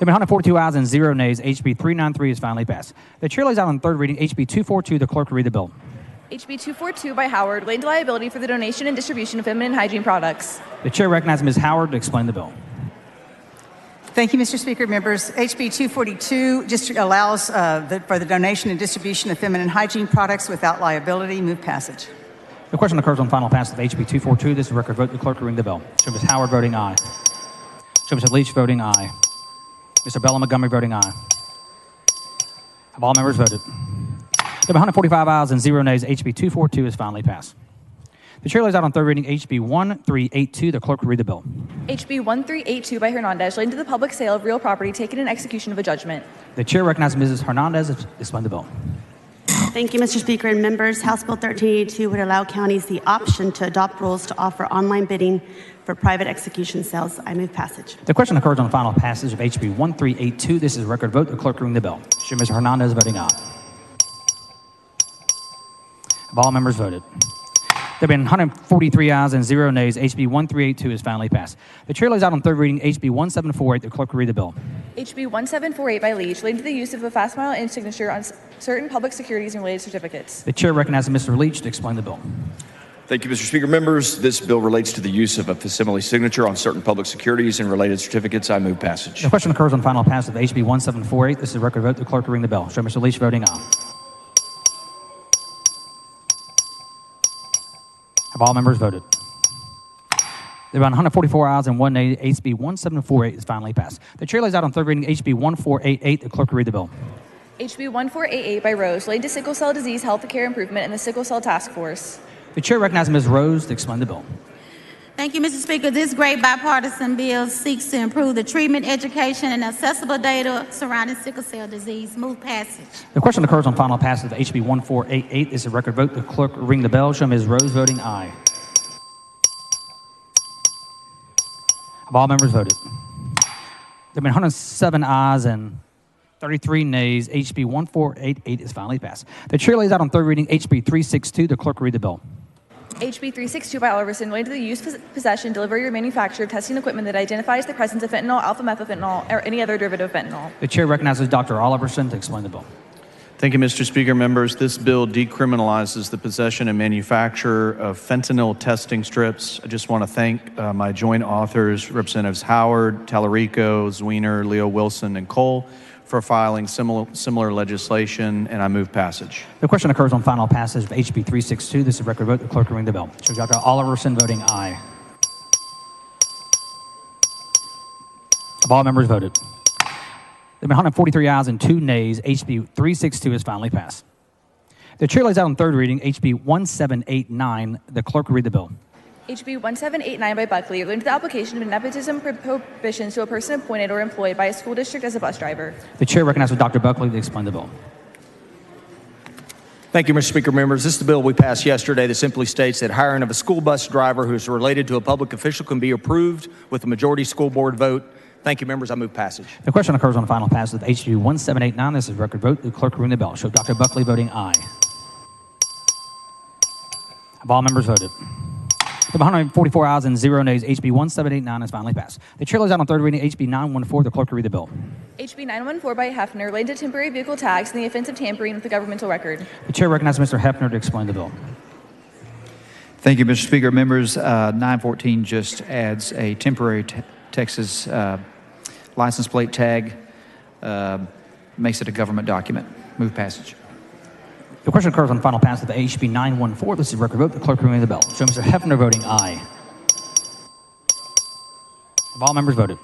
have been 142 ayes and 0 nays. HB 393 is finally passed. The chair lays out on third reading HB 242. The clerk will read the bill. HB 242 by Howard relating to liability for the donation and distribution of feminine hygiene products. The chair recognizes Ms. Howard to explain the bill. Thank you, Mr. Speaker. Members, HB 242 just allows for the donation and distribution of feminine hygiene products without liability. Move passage. The question occurs on final passage of HB 242. This is a record vote. The clerk will ring the bell. Show Ms. Howard voting aye. Show Mr. Leach voting aye. Mr. Bella Montgomery voting aye. Have all members voted? There are 145 ayes and 0 nays. HB 242 is finally passed. The chair lays out on third reading HB 1382. The clerk will read the bill. HB 1382 by Hernandez relating to the public sale of real property taken in execution of a judgment. The chair recognizes Mrs. Hernandez to explain the bill. Thank you, Mr. Speaker and members. House Bill 1382 would allow counties the option to adopt rules to offer online bidding for private execution sales. I move passage. The question occurs on final passage of HB 1382. This is a record vote. The clerk will ring the bell. Show Ms. Hernandez voting aye. Have all members voted? There have been 143 ayes and 0 nays. HB 1382 is finally passed. The chair lays out on third reading HB 1748. The clerk will read the bill. HB 1748 by Leach relating to the use of a fast mile and signature on certain public securities and related certificates. The chair recognizes Mr. Leach to explain the bill. Thank you, Mr. Speaker. Members, this bill relates to the use of a facsimile signature on certain public securities and related certificates. I move passage. The question occurs on final passage of HB 1748. This is a record vote. The clerk will ring the bell. Show Mr. Leach voting aye. Have all members voted? There are 144 ayes and 1 nay. HB 1748 is finally passed. The chair lays out on third reading HB 1488. The clerk will read the bill. HB 1488 by Rose relating to sickle cell disease health care improvement and the sickle cell task force. The chair recognizes Ms. Rose to explain the bill. Thank you, Mr. Speaker. This great bipartisan bill seeks to improve the treatment, education, and accessible data surrounding sickle cell disease. Move passage. The question occurs on final passage of HB 1488. This is a record vote. The clerk will ring the bell. Show Ms. Rose voting aye. Have all members voted? There have been 107 ayes and 33 nays. HB 1488 is finally passed. The chair lays out on third reading HB 362. The clerk will read the bill. HB 362 by Alverson relating to the use, possession, delivery, or manufacture of testing equipment that identifies the presence of fentanyl, alpha-methylfentanyl, or any other derivative of fentanyl. The chair recognizes Dr. Oliverson to explain the bill. Thank you, Mr. Speaker. Members, this bill decriminalizes the possession and manufacture of fentanyl testing strips. I just want to thank my joint authors, Representatives Howard, Tallarico, Zwiener, Leo Wilson, and Cole, for filing similar legislation, and I move passage. The question occurs on final passage of HB 362. This is a record vote. The clerk will ring the bell. Show Dr. Oliverson voting aye. Have all members voted? There have been 143 ayes and 2 nays. HB 362 is finally passed. The chair lays out on third reading HB 1789. The clerk will read the bill. HB 1789 by Buckley relating to the application of nepotism prohibitions to a person appointed or employed by a school district as a bus driver. The chair recognizes Dr. Buckley to explain the bill. Thank you, Mr. Speaker. Members, this is the bill we passed yesterday that simply states that hiring of a school bus driver who is related to a public official can be approved with a majority school board vote. Thank you, members. I move passage. The question occurs on final passage of HB 1789. This is record vote. The clerk will ring the bell. Show Dr. Buckley voting aye. Have all members voted? With 144 ayes and 0 nays, HB 1789 is finally passed. The chair lays out on third reading HB 914. The clerk will read the bill. HB 914 by Hefner, related to temporary vehicle tax and the offense of tampering with the governmental record. The chair recognizes Mr. Hefner to explain the bill. Thank you, Mr. Speaker. Members, 914 just adds a temporary Texas license plate tag, makes it a government document. Move passage. The question occurs on final pass of HB 914. This is record vote. The clerk will ring the bell. Show Mr. Hefner voting aye. Have all members voted?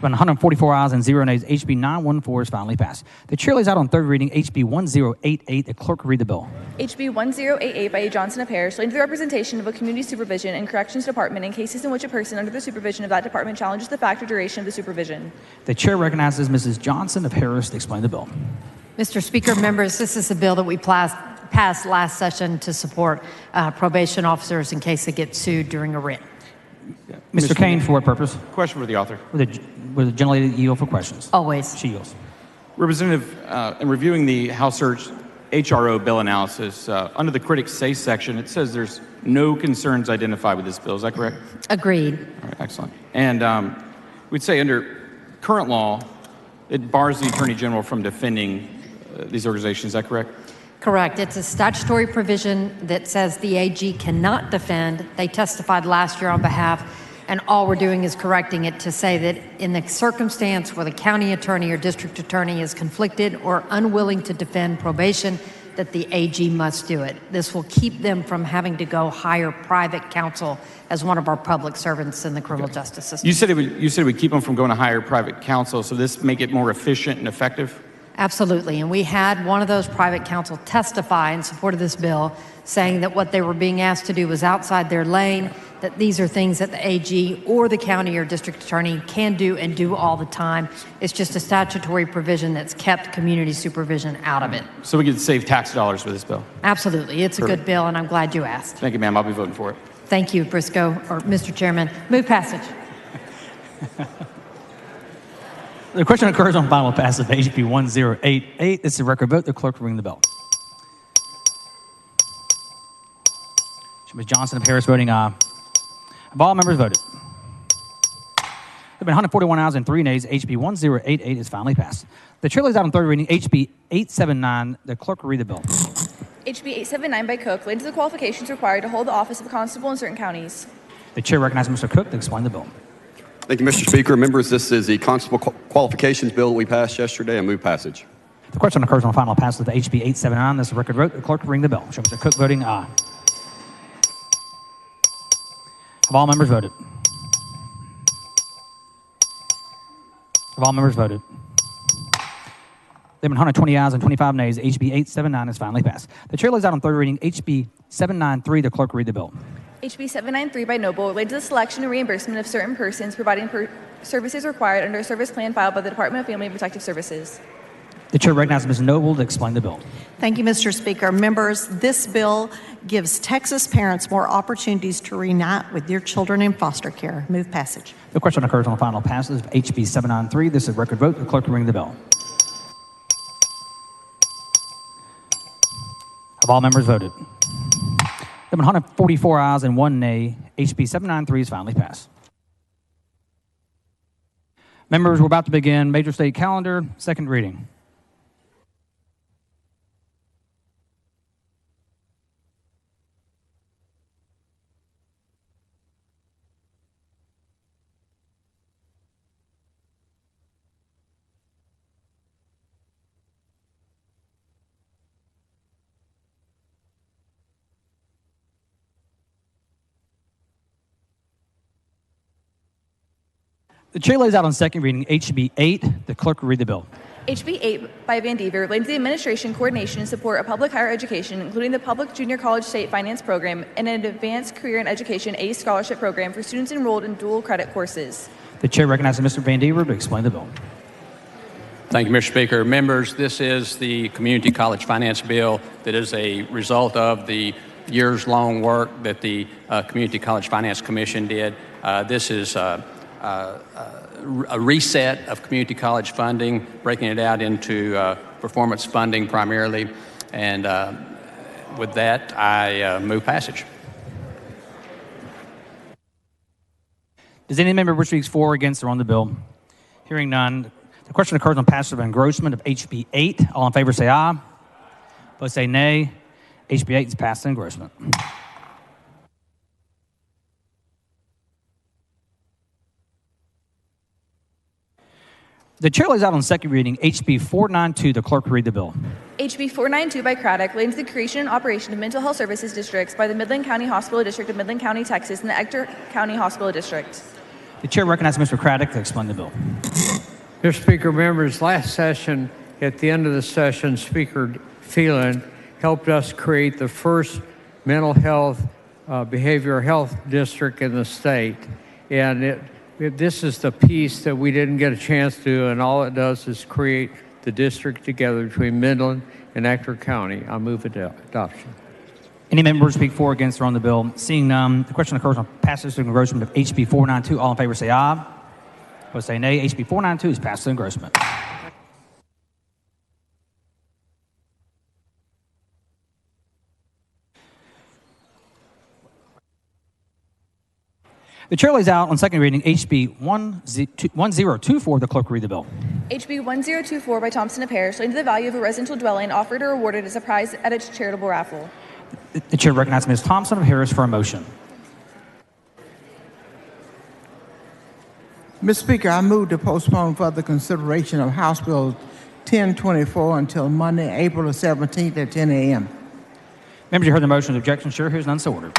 144 ayes and 0 nays. HB 914 is finally passed. The chair lays out on third reading HB 1088. The clerk will read the bill. HB 1088 by A. Johnson of Harris, relating to the representation of a community supervision and corrections department in cases in which a person under the supervision of that department challenges the fact or duration of the supervision. The chair recognizes Mrs. Johnson of Harris to explain the bill. Mr. Speaker, members, this is a bill that we passed last session to support probation officers in case they get sued during a writ. Mr. Kane, for what purpose? Question for the author. Would the gentlelady yield for questions? Always. She yields. Representative, in reviewing the House Search HRO bill analysis, under the critics say section, it says there's no concerns identified with this bill. Is that correct? Agreed. All right, excellent. And we'd say under current law, it bars the Attorney General from defending these organizations. Is that correct? Correct. It's a statutory provision that says the AG cannot defend. They testified last year on behalf, and all we're doing is correcting it to say that in the circumstance where the county attorney or district attorney is conflicted or unwilling to defend probation, that the AG must do it. This will keep them from having to go hire private counsel as one of our public servants in the criminal justice system. You said it would keep them from going to hire private counsel, so this make it more efficient and effective? Absolutely. And we had one of those private counsel testify in support of this bill, saying that what they were being asked to do was outside their lane, that these are things that the AG or the county or district attorney can do and do all the time. It's just a statutory provision that's kept community supervision out of it. So we could save tax dollars with this bill? Absolutely. It's a good bill, and I'm glad you asked. Thank you, ma'am. I'll be voting for it. Thank you, Briscoe, or Mr. Chairman. Move passage. The question occurs on final pass of HB 1088. This is a record vote. The clerk will ring the bell. Ms. Johnson of Harris voting aye. Have all members voted? There have been 141 ayes and 3 nays. HB 1088 is finally passed. The chair lays out on third reading HB 879. The clerk will read the bill. HB 879 by Cook, related to the qualifications required to hold the office of constable in certain counties. The chair recognizes Mr. Cook to explain the bill. Thank you, Mr. Speaker. Members, this is the constable qualifications bill that we passed yesterday. I move passage. The question occurs on final pass of HB 879. This is a record vote. The clerk will ring the bell. Show Mr. Cook voting aye. Have all members voted? Have all members voted? There have been 120 ayes and 25 nays. HB 879 is finally passed. The chair lays out on third reading HB 793. The clerk will read the bill. HB 793 by Noble, related to the selection and reimbursement of certain persons providing services required under a service plan filed by the Department of Family and Protective Services. The chair recognizes Ms. Noble to explain the bill. Thank you, Mr. Speaker. Members, this bill gives Texas parents more opportunities to reunite with their children in foster care. Move passage. The question occurs on final passage of HB 793. This is a record vote. The clerk will ring the bell. Have all members voted? There have been 144 ayes and 1 nay. HB 793 is finally passed. Members, we're about to begin Major State Calendar, second reading. The chair lays out on second reading HB 8. The clerk will read the bill. HB 8 by Van Dever, relating to the administration, coordination, and support of public higher education, including the Public Junior College State Finance Program and an Advanced Career in Education ACE Scholarship Program for students enrolled in dual credit courses. The chair recognizes Mr. Van Dever to explain the bill. Thank you, Mr. Speaker. Members, this is the Community College Finance Bill that is a result of the years-long work that the Community College Finance Commission did. This is a reset of community college funding, breaking it out into performance funding primarily. And with that, I move passage. Does any member wish to speak for or against or on the bill? Hearing none. The question occurs on passage of engrossment of HB 8. All in favor say aye. Opposed say nay. HB 8 is passed in engrossment. The chair lays out on second reading HB 492. The clerk will read the bill. HB 492 by Craddock relating to the creation and operation of mental health services districts by the Midland County Hospital District of Midland County, Texas, and the Ector County Hospital District. The chair recognizes Mr. Craddock to explain the bill. Mr. Speaker, members, last session, at the end of the session, Speaker Phelan helped us create the first mental health, behavioral health district in the state. And this is the piece that we didn't get a chance to do, and all it does is create the district together between Midland and Ector County. I move adoption. Any member to speak for or against or on the bill? Seeing none, the question occurs on passage of engrossment of HB 492. All in favor say aye. Opposed say nay. HB 492 is passed to engrossment. The chair lays out on second reading HB 1024. The clerk will read the bill. HB 1024 by Thompson Parish relating to the value of a residential dwelling offered or awarded as a prize at its charitable raffle. The chair recognizes Ms. Thompson of Harris for a motion. Mr. Speaker, I move to postpone further consideration of House Bill 1024 until Monday, April the 17th at 10 a.m. Members, you heard the motion. Objection? Sure. Here's none. So ordered.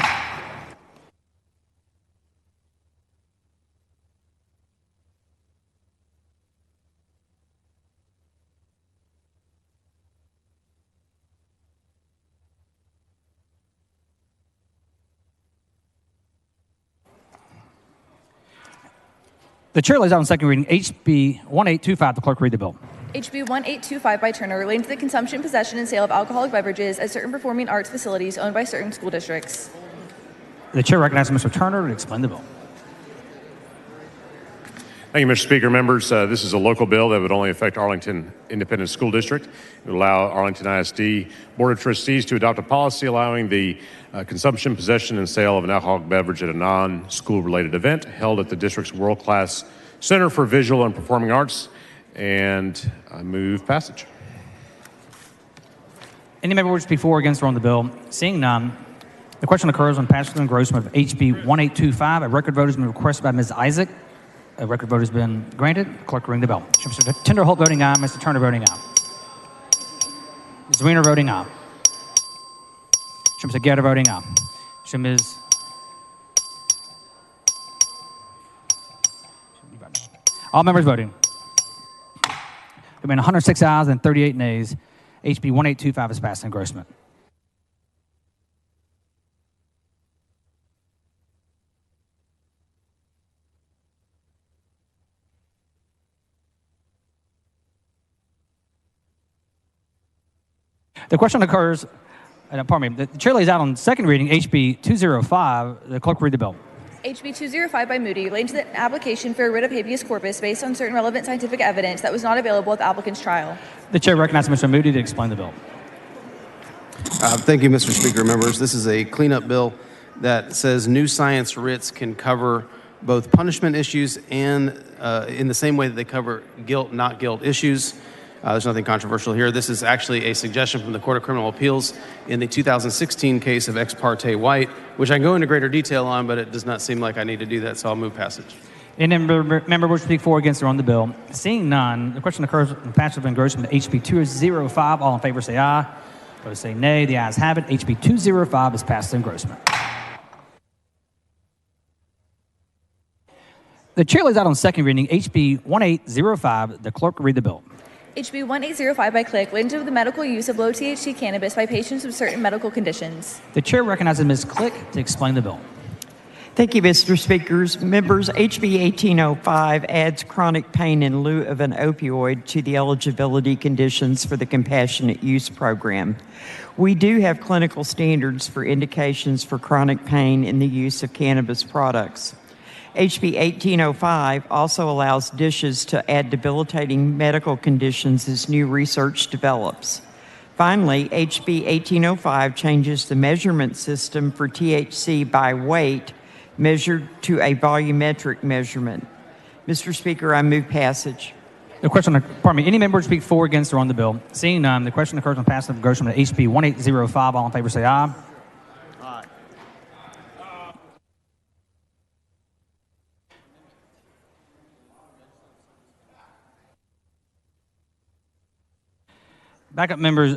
The chair lays out on second reading HB 1825. The clerk will read the bill. HB 1825 by Turner relating to the consumption, possession, and sale of alcoholic beverages at certain performing arts facilities owned by certain school districts. The chair recognizes Mr. Turner to explain the bill. Thank you, Mr. Speaker. Members, this is a local bill that would only affect Arlington Independent School District. It would allow Arlington ISD Board of Trustees to adopt a policy allowing the consumption, possession, and sale of an alcoholic beverage at a non-school related event held at the district's world-class Center for Visual and Performing Arts. And I move passage. Any member wish to speak for or against or on the bill? Seeing none, the question occurs on passage of engrossment of HB 1825. A record vote has been requested by Ms. Isaac. A record vote has been granted. Clerk will ring the bell. Mr. Tenderholt voting aye. Mr. Turner voting aye. Ms. Weiner voting aye. Mr. Guerra voting aye. Ms. All members voting. There have been 106 ayes and 38 nays. HB 1825 is passed in engrossment. The question occurs, pardon me, the chair lays out on second reading HB 205. The clerk will read the bill. HB 205 by Moody relating to the application for a writ of habeas corpus based on certain relevant scientific evidence that was not available at the applicant's trial. The chair recognizes Mr. Moody to explain the bill. Thank you, Mr. Speaker. Members, this is a cleanup bill that says new science writs can cover both punishment issues and in the same way that they cover guilt, not guilt issues. There's nothing controversial here. This is actually a suggestion from the Court of Criminal Appeals in the 2016 case of Ex parte White, which I can go into greater detail on, but it does not seem like I need to do that, so I'll move passage. Any member wish to speak for or against or on the bill? Seeing none, the question occurs on passage of engrossment of HB 205. All in favor say aye. Opposed say nay. The ayes have it. HB 205 is passed to engrossment. The chair lays out on second reading HB 1805. The clerk will read the bill. HB 1805 by Click relating to the medical use of low THC cannabis by patients with certain medical conditions. The chair recognizes Ms. Click to explain the bill. Thank you, Mr. Speakers. Members, HB 1805 adds chronic pain in lieu of an opioid to the eligibility conditions for the compassionate use program. We do have clinical standards for indications for chronic pain in the use of cannabis products. HB 1805 also allows DSHs to add debilitating medical conditions as new research develops. Finally, HB 1805 changes the measurement system for THC by weight measured to a volumetric measurement. Mr. Speaker, I move passage. The question, pardon me, any member to speak for, against, or on the bill? Seeing none, the question occurs on passage of engrossment of HB 1805. All in favor say aye. Aye. Backup members,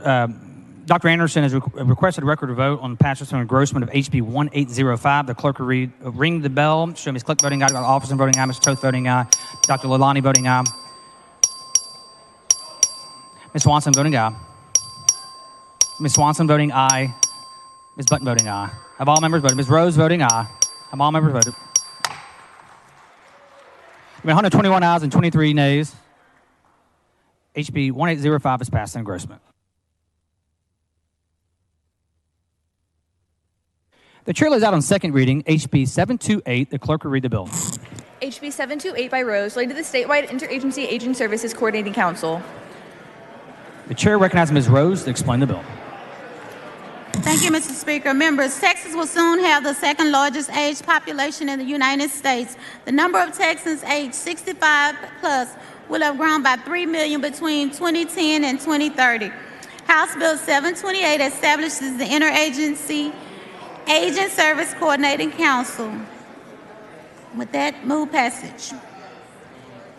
Dr. Anderson has requested a record of vote on passage of engrossment of HB 1805. The clerk will ring the bell. Show Ms. Click voting aye, Dr. Officer voting aye, Mr. Toth voting aye, Dr. Lalani voting aye, Ms. Swanson voting aye, Ms. Swanson voting aye, Ms. Button voting aye. Have all members voted? Ms. Rose voting aye. Have all members voted? 121 ayes and 23 nays. HB 1805 is passed in engrossment. The chair lays out on second reading HB 728. The clerk will read the bill. HB 728 by Rose, laid to the Statewide Interagency Aging Services Coordinating Council. The chair recognizes Ms. Rose to explain the bill. Thank you, Mr. Speaker. Members, Texas will soon have the second largest age population in the United States. The number of Texans aged 65 plus will have grown by 3 million between 2010 and 2030. House Bill 728 establishes the Interagency Aging Service Coordinating Council. With that, move passage.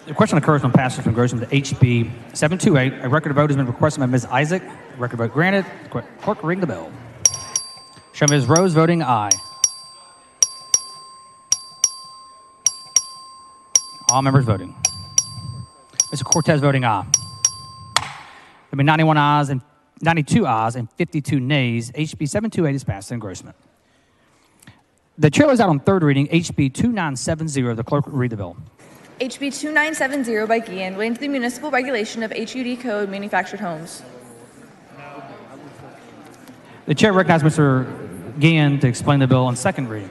The question occurs on passage from engrossment to HB 728. A record of vote has been requested by Ms. Isaac. Record vote granted. Clerk will ring the bell. Show Ms. Rose voting aye. All members voting. Mr. Cortez voting aye. There have been 92 ayes and 52 nays. HB 728 is passed in engrossment. The chair lays out on third reading HB 2970. The clerk will read the bill. HB 2970 by Guillen, relating to the municipal regulation of HUD code manufactured homes. The chair recognizes Mr. Guillen to explain the bill on second reading.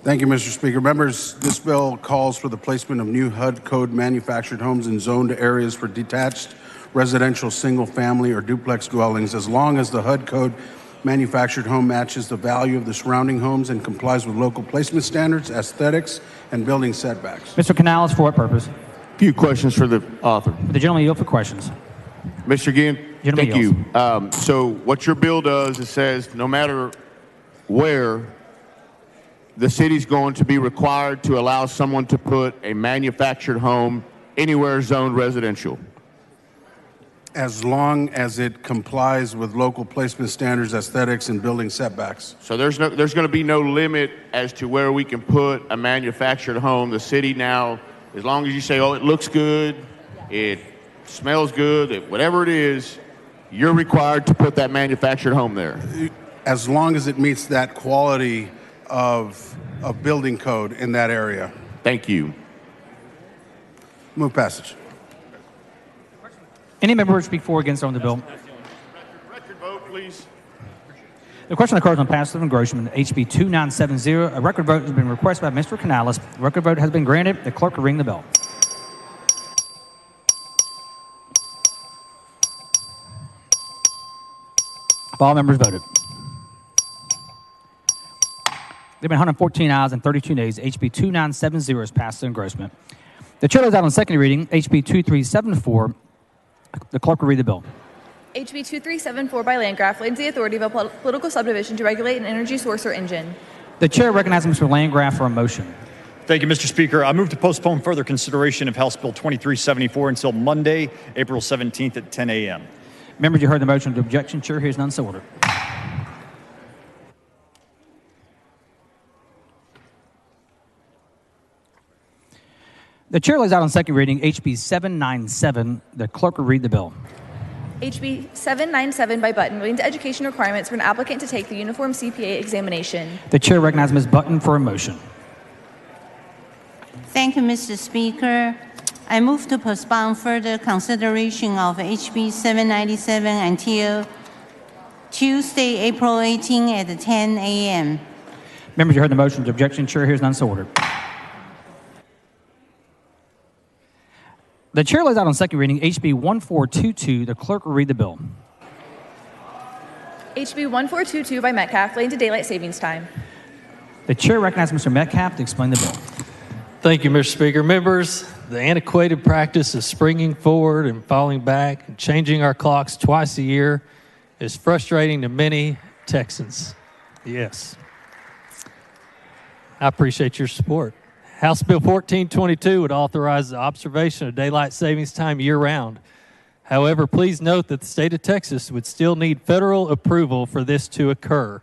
Thank you, Mr. Speaker. Members, this bill calls for the placement of new HUD code manufactured homes in zoned areas for detached residential single-family or duplex dwellings as long as the HUD code manufactured home matches the value of the surrounding homes and complies with local placement standards, aesthetics, and building setbacks. Mr. Canales, for what purpose? Few questions for the author. The gentleman yield for questions. Mr. Guillen, Gentleman thank you. So what your bill does, it says no matter where, the city's going to be required to allow someone to put a manufactured home anywhere zoned residential. As long as it complies with local placement standards, aesthetics, and building setbacks. So there's going to be no limit as to where we can put a manufactured home. The city now, as long as you say, oh, it looks good, it smells good, whatever it is, you're required to put that manufactured home there. As long as it meets that quality of building code in that area. Thank you. Move passage. Any member who speak for or against on the bill? Record vote, please. The question occurs on passage of engrossment HB 2970. A record vote has been requested by Mr. Canales. The record vote has been granted. The clerk will ring the bell. Have all members voted? There have been 114 ayes and 32 nays. HB 2970 is passed to engrossment. The chair lays out on second reading HB 2374. The clerk will read the bill. HB 2374 by Landgraf, laid to the authority of a political subdivision to regulate an energy source or engine. The chair recognizes Mr. Landgraf for a motion. Thank you, Mr. Speaker. I move to postpone further consideration of House Bill 2374 until Monday, April 17th at 10 a.m. Members, you heard the motion. The objection, chair hears none, so ordered. The chair lays out on second reading HB 797. The clerk will read the bill. HB HB 797 by Button relating to education requirements for an applicant to take the uniform CPA examination. The chair recognizes Ms. Button for a motion. Thank you, Mr. Speaker. I move to postpone further consideration of HB 797 until Tuesday, April 18 at 10 a.m. Members, you heard the motion. To objection, chair hears none, so ordered. The chair lays out on second reading HB 1422. The clerk will read the bill. HB 1422 by Metcalf relating to daylight savings time. The chair recognizes Mr. Metcalf to explain the bill. Thank you, Mr. Speaker. Members, the antiquated practice of springing forward and falling back and changing our clocks twice a year is frustrating to many Texans. Yes. I appreciate your support. House Bill 1422 would authorize the observation of daylight savings time year-round. However, please note that the state of Texas would still need federal approval for this to occur.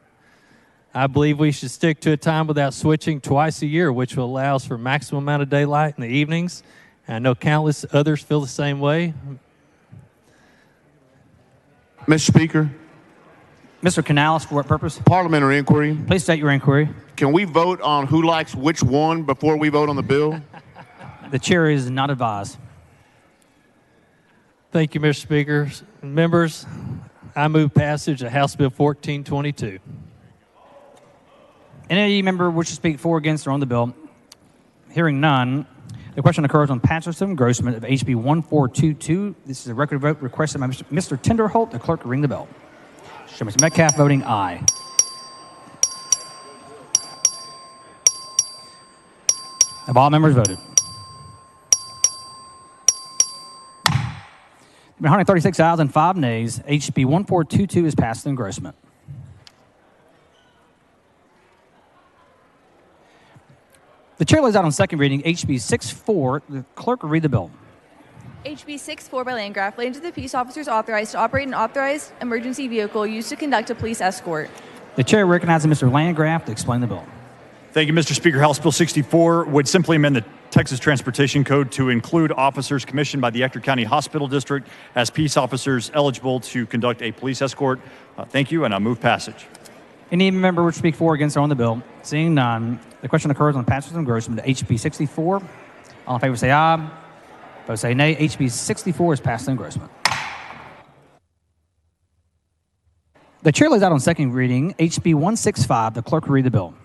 I believe we should stick to a time without switching twice a year, which will allow us for maximum amount of daylight in the evenings. And I know countless others feel the same way. Mr. Speaker. Mr. Canales, for what purpose? Parliamentary inquiry. Please state your inquiry. Can we vote on who likes which one before we vote on the bill? The chair is not advised. Thank you, Mr. Speaker. Members, I move passage of House Bill 1422. Any member wish to speak for, against, or on the bill? Hearing none, the question occurs on passage of engrossment of HB 1422. This is a record vote requested by Mr. Tinderholt. The clerk will ring the bell. Show Mr. Metcalf voting aye. Have all members voted? 136 ayes and 5 nays. HB 1422 is passed in engrossment. The chair lays out on second reading HB 64. The clerk will read the bill. HB 64 by Landgraf relating to the peace officers authorized to operate an authorized emergency vehicle used to conduct a police escort. The chair recognizes Mr. Landgraf to explain the bill. Thank you, Mr. Speaker. House Bill 64 would simply amend the Texas Transportation Code to include officers commissioned by the Ector County Hospital District as peace officers eligible to conduct a police escort. Thank you, and I move passage. Any member wish to speak for, against, or on the bill? Seeing none, the question occurs on passage of engrossment to HB 64. All in favor say aye. Opposed say nay. HB 64 is passed in engrossment. The chair lays out on second reading HB 165. The clerk will read the bill.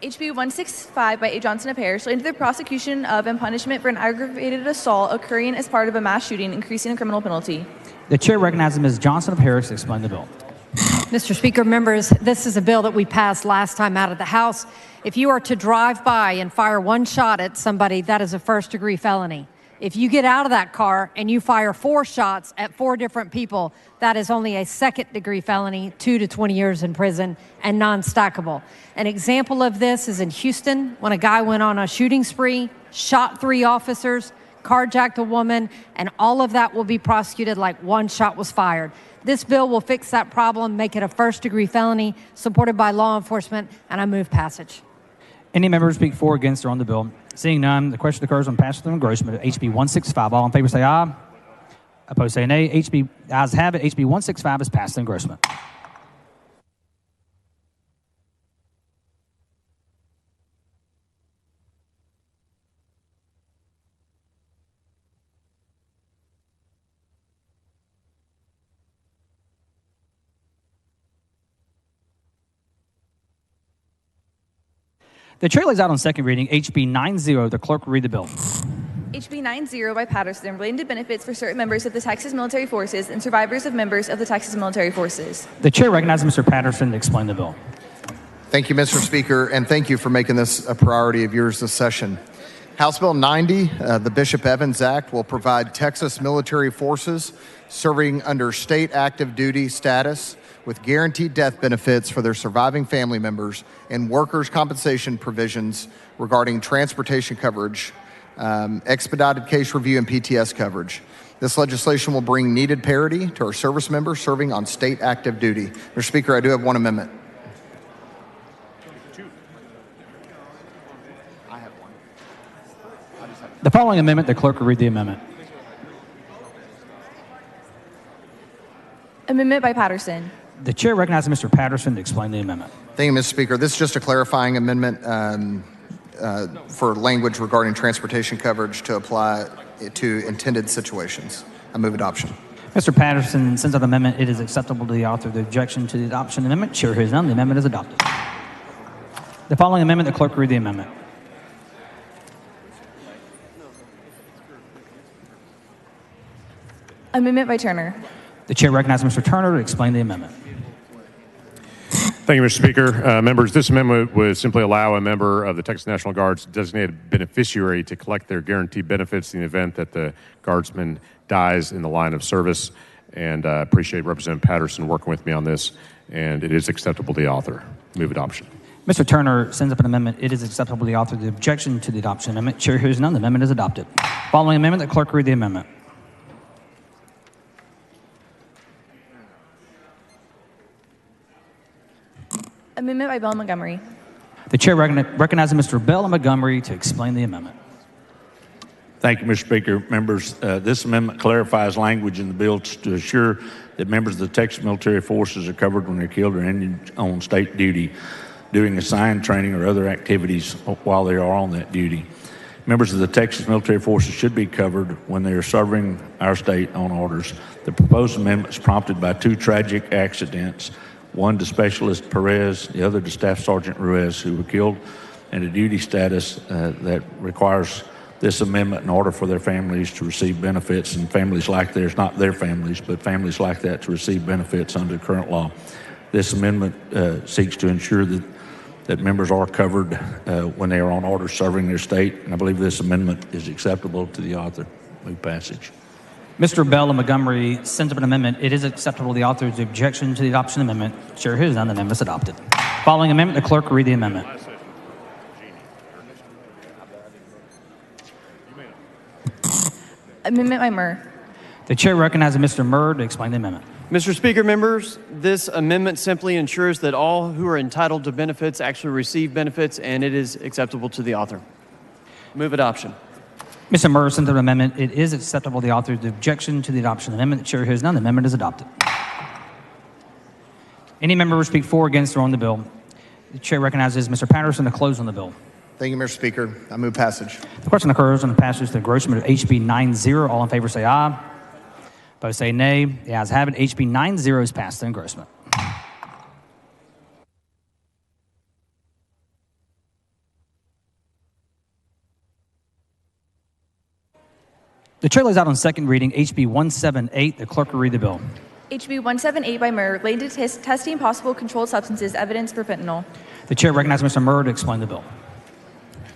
HB 165 by A. Johnson of Harris relating to the prosecution of and punishment for an aggravated assault occurring as part of a mass shooting, increasing the criminal penalty. The chair recognizes Ms. Johnson of Harris to explain the bill. Mr. Speaker, members, this is a bill that we passed last time out of the House. If you are to drive by and fire one shot at somebody, that is a first-degree felony. If you get out of that car and you fire 4 shots at 4 different people, that is only a second-degree felony, 2 to 20 years in prison, and non-stackable. An example of this is in Houston, when a guy went on a shooting spree, shot 3 officers, carjacked a woman, and all of that will be prosecuted like 1 shot was fired. This bill will fix that problem, make it a first-degree felony, supported by law enforcement, and I move passage. Any member speak for, against, or on the bill? Seeing none, the question occurs on passage of engrossment of HB 165. All in favor say aye. Opposed say nay. Ayes have it. HB 165 is passed in engrossment. The chair lays out on second reading HB 90. The clerk will read the bill. HB 90 by Patterson relating to benefits for certain members of the Texas Military Forces and survivors of members of the Texas Military Forces. The chair recognizes Mr. Patterson to explain the bill. Thank you, Mr. Speaker, and thank you for making this a priority of yours this session. House Bill 90, the Bishop Evans Act, will provide Texas military forces serving under state active duty status with guaranteed death benefits for their surviving family members and workers' compensation provisions regarding transportation coverage, expedited case review, and PTS coverage. This legislation will bring needed parity to our service members serving on state active duty. Mr. Speaker, I do have one amendment. The following amendment, the clerk will read the amendment. Amendment by Patterson. The chair recognizes Mr. Patterson to explain the amendment. Thank you, Mr. Speaker. This is just a clarifying amendment for language regarding transportation coverage to apply to intended situations. I move adoption. Mr. Patterson sends out the amendment. It is acceptable to the author. The objection to the adoption of the amendment. Chair hears none. The amendment is adopted. The following amendment, the clerk will read the amendment. Amendment by Turner. The chair recognizes Mr. Turner to explain the amendment. Thank you, Mr. Speaker. Members, this amendment would simply allow a member of the Texas National Guard's designated beneficiary to collect their guaranteed benefits in the event that the Guardsman dies in the line of service. And I appreciate Representative Patterson working with me on this, and it is acceptable to the author. Move adoption. Mr. Turner sends up an amendment. It is acceptable to the author. The objection to the adoption amendment. Chair hears none. The amendment is adopted. Following amendment, the clerk will read the amendment. Amendment by Bell and Montgomery. The chair recognizes Mr. Bell and Montgomery to explain the amendment. Thank you, Mr. Speaker. Members, this amendment clarifies language in the bill to assure that members of the Texas military forces are covered when they're killed or injured on state duty, doing assigned training or other activities while they are on that duty. Members of the Texas military forces should be covered when they are serving our state on orders. The proposed amendment is prompted by two tragic accidents, one to Specialist Perez, the other to Staff Sergeant Ruiz, who were killed, and a duty status that requires this amendment in order for their families to receive benefits, and families like theirs, not their families, but families like that to receive benefits under current law. This amendment seeks to ensure that members are covered when they are on order serving their state, and I believe this amendment is acceptable to the author. Move passage. Mr. Bell and Montgomery sends up an amendment. It is acceptable to the author's objection to the adoption amendment. Chair hears none. The amendment is adopted. Following amendment, the clerk will read the amendment. Amendment by Murr. The chair recognizes Mr. Murr to explain the amendment. Mr. Speaker, members, this amendment simply ensures that all who are entitled to benefits actually receive benefits, and it is acceptable to the author. Move adoption. Mr. Murr sends up an amendment. It is acceptable to the author's objection to the adoption amendment. The chair hears none. The amendment is adopted. Any member who speak for or against or on the bill? The chair recognizes Mr. Patterson to close on the bill. Thank you, Mr. Speaker. I move passage. The question occurs on the passage to the engrossment of HB 90. All in favor say aye. Opposed say nay. The ayes have it. HB 90 is passed to engrossment. The chair lays out on second reading HB 178. The clerk will read the bill. HB 178 by Murr, related to testing possible controlled substances, evidence for fentanyl. The chair recognizes Mr. Murr to explain the bill.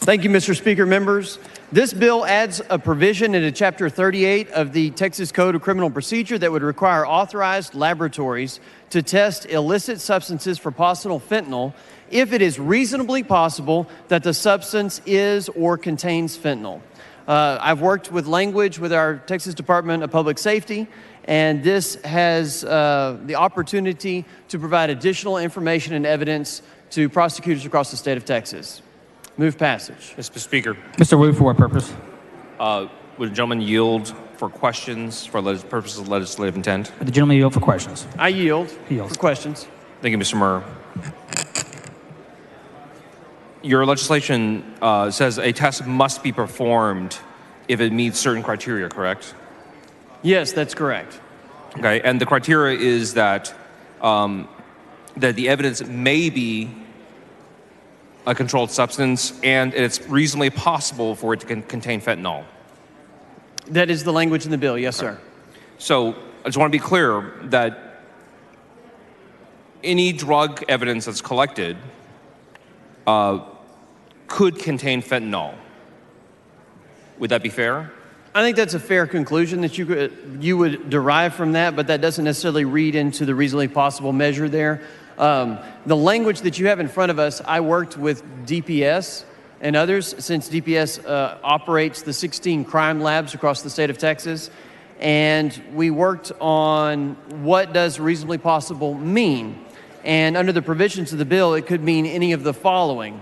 Thank you, Mr. Speaker. Members, this bill adds a provision into Chapter 38 of the Texas Code of Criminal Procedure that would require authorized laboratories to test illicit substances for possible fentanyl if it is reasonably possible that the substance is or contains fentanyl. I've worked with language with our Texas Department of Public Safety, and this has the opportunity to provide additional information and evidence to prosecutors across the state of Texas. Move passage. Mr. Speaker. Mr. Wu, for what purpose? Would a gentleman yield for questions for purposes of legislative intent? The gentleman yield for questions. I yield He yields. for questions. Thank you, Mr. Murr. Your legislation says a test must be performed if it meets certain criteria, correct? Yes, that's correct. Okay, and the criteria is that that the evidence may be a controlled substance and it's reasonably possible for it to contain fentanyl. That is the language in the bill, yes, sir. So I just want to be clear that any drug evidence that's collected could contain fentanyl. Would that be fair? I think that's a fair conclusion that you would derive from that, but that doesn't necessarily read into the reasonably possible measure there. The language that you have in front of us, I worked with DPS and others since DPS operates the 16 crime labs across the state of Texas. And we worked on what does reasonably possible mean. And under the provisions of the bill, it could mean any of the following.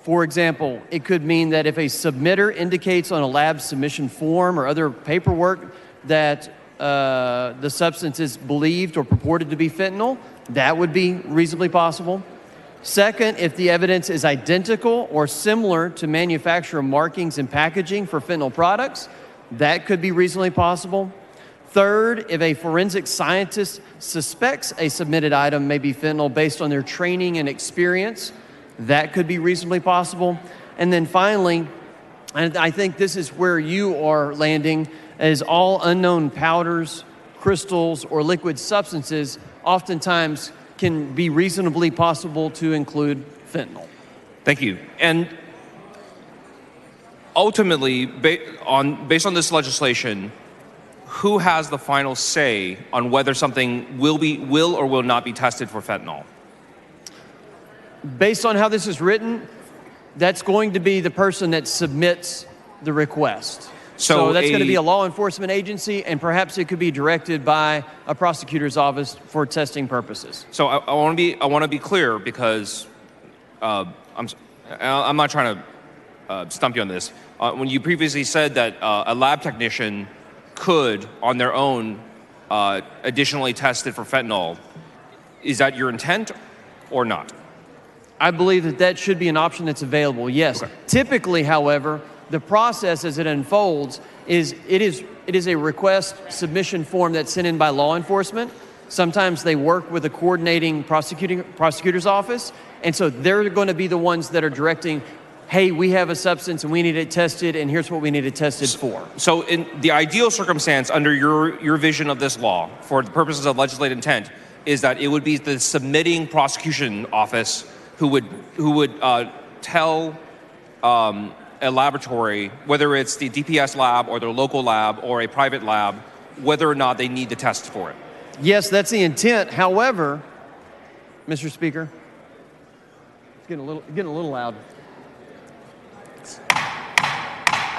For example, it could mean that if a submitter indicates on a lab submission form or other paperwork that the substance is believed or purported to be fentanyl, that would be reasonably possible. Second, if the evidence is identical or similar to manufacturer markings and packaging for fentanyl products, that could be reasonably possible. Third, if a forensic scientist suspects a submitted item may be fentanyl based on their training and experience, that could be reasonably possible. And then finally, and I think this is where you are landing, is all unknown powders, crystals, or liquid substances oftentimes can be reasonably possible to include fentanyl. Thank you. And ultimately, based on this legislation, who has the final say on whether something will or will not be tested for fentanyl? Based on how this is written, that's going to be the person that submits the request. So that's going to be a law enforcement agency, and perhaps it could be directed by a prosecutor's office for testing purposes. So I want to be clear, because I'm not trying to stump you on this. When you previously said that a lab technician could, on their own, additionally test it for fentanyl, is that your intent or not? I believe that that should be an option that's available, yes. Okay. Typically, however, the process as it unfolds is it is a request submission form that's sent in by law enforcement. Sometimes they work with a coordinating prosecutor's office, and so they're going to be the ones that are directing, hey, we have a substance and we need it tested, and here's what we need it tested for. So in the ideal circumstance, under your vision of this law, for the purposes of legislative intent, is that it would be the submitting prosecution office who would tell a laboratory, whether it's the DPS lab or their local lab or a private lab, whether or not they need to test for it. Yes, that's the intent. However, Mr. Speaker, it's getting a little loud.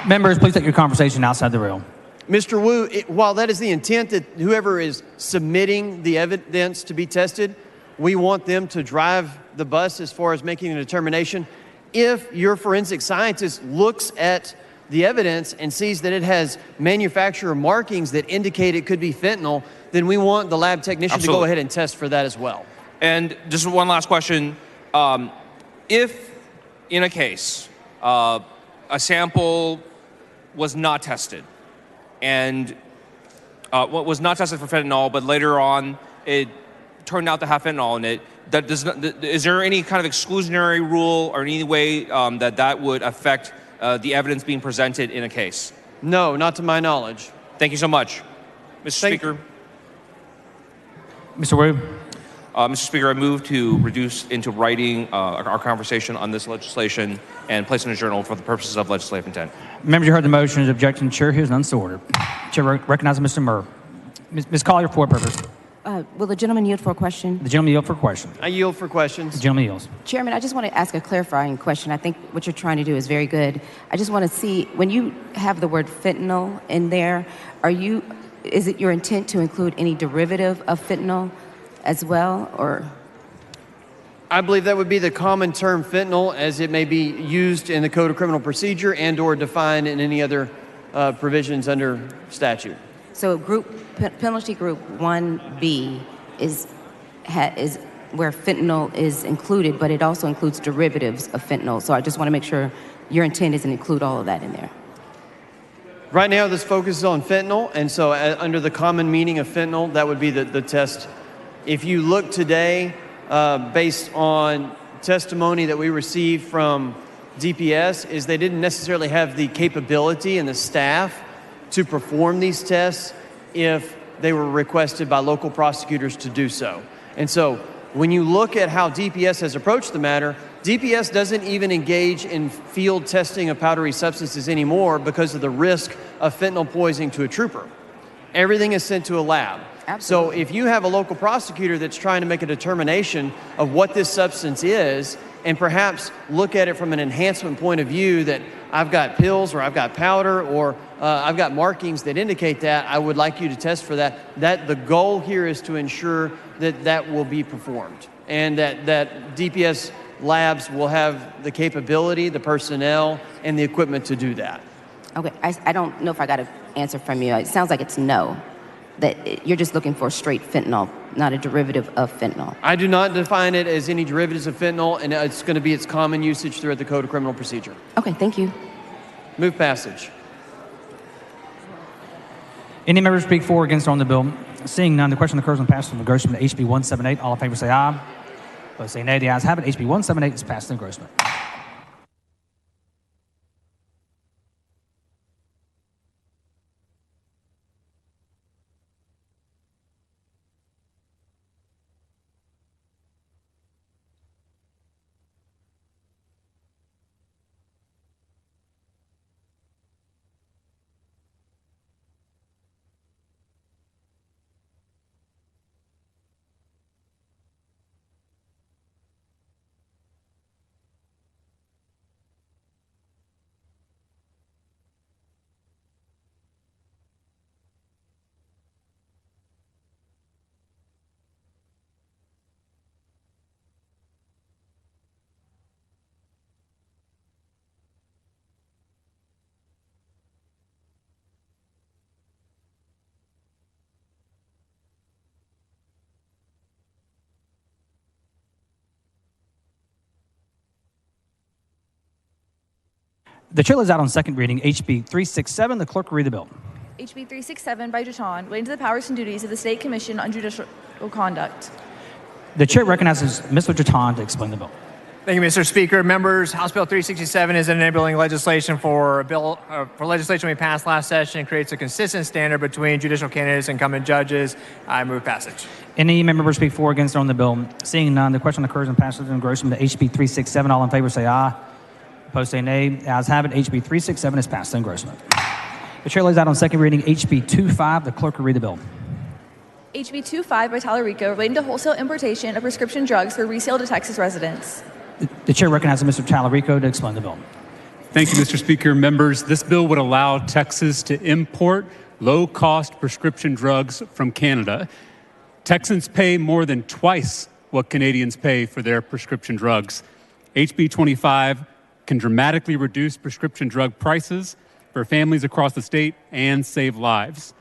Members, please take your conversation outside the room. Mr. Wu, while that is the intent that whoever is submitting the evidence to be tested, we want them to drive the bus as far as making a determination. If your forensic scientist looks at the evidence and sees that it has manufacturer markings that indicate it could be fentanyl, then we want the lab technician to go ahead and test for that as well. And just one last question. If, in a case, a sample was not tested, and was not tested for fentanyl, but later on it turned out to have fentanyl in it, is there any kind of exclusionary rule or any way that would affect the evidence being presented in a case? No, not to my knowledge. Thank you so much. Mr. Speaker. Mr. Wu. Mr. Speaker, I move to reduce into writing our conversation on this legislation and place in a journal for the purposes of legislative intent. Members, you heard the motion. Objection. Chair hears none, so ordered. Chair recognizes Mr. Murr. Ms. Collier, for what purpose? Will the gentleman yield for a question? The gentleman yield for questions. I yield for questions. The gentleman yields. Chairman, I just want to ask a clarifying question. I think what you're trying to do is very good. I just want to see, when you have the word fentanyl in there, is it your intent to include any derivative of fentanyl as well, or? I believe that would be the common term fentanyl, as it may be used in the Code of Criminal Procedure and or defined in any other provisions under statute. So penalty group 1B is where fentanyl is included, but it also includes derivatives of fentanyl. So I just want to make sure your intent is to include all of that in there. Right now, this focuses on fentanyl, and so under the common meaning of fentanyl, that would be the test. If you look today, based on testimony that we received from DPS, is they didn't necessarily have the capability and the staff to perform these tests if they were requested by local prosecutors to do so. And so when you look at how DPS has approached the matter, DPS doesn't even engage in field testing of powdery substances anymore because of the risk of fentanyl poisoning to a trooper. Everything is sent to a lab. Absolutely. So if you have a local prosecutor that's trying to make a determination of what this substance is, and perhaps look at it from an enhancement point of view that I've got pills or I've got powder or I've got markings that indicate that, I would like you to test for that. The goal here is to ensure that that will be performed and that DPS labs will have the capability, the personnel, and the equipment to do that. Okay, I don't know if I got an answer from you. It sounds like it's no. that you're just looking for straight fentanyl, not a derivative of fentanyl. I do not define it as any derivatives of fentanyl, and it's going to be its common usage throughout the Code of Criminal Procedure. Okay, thank you. Move passage. Any member speak for or against on the bill? Seeing none, the question occurs on passage of engrossment to HB 178. All in favor say aye. Opposed say nay. The ayes have it. HB 178 is passed in engrossment. The chair lays out on second reading HB 367. The clerk will read the bill. HB 367 by Jeton, relating to the powers and duties of the State Commission on Judicial Conduct. The chair recognizes Mr. Jeton to explain the bill. Thank you, Mr. Speaker. Members, House Bill 367 is enabling legislation for legislation we passed last session and creates a consistent standard between judicial candidates and incumbent judges. I move passage. Any member speak for or against on the bill? Seeing none, the question occurs on passage of engrossment to HB 367. All in favor say aye. Opposed say nay. The ayes have it. HB 367 is passed in engrossment. The chair lays out on second reading HB 25. The clerk will read the bill. HB 25 by Tallarico, relating to wholesale importation of prescription drugs for resale to Texas residents. The chair recognizes Mr. Tallarico to explain the bill. Thank you, Mr. Speaker. Members, this bill would allow Texas to import low-cost prescription drugs from Canada. Texans pay more than twice what Canadians pay for their prescription drugs. HB 25 can dramatically reduce prescription drug prices for families across the state and save lives.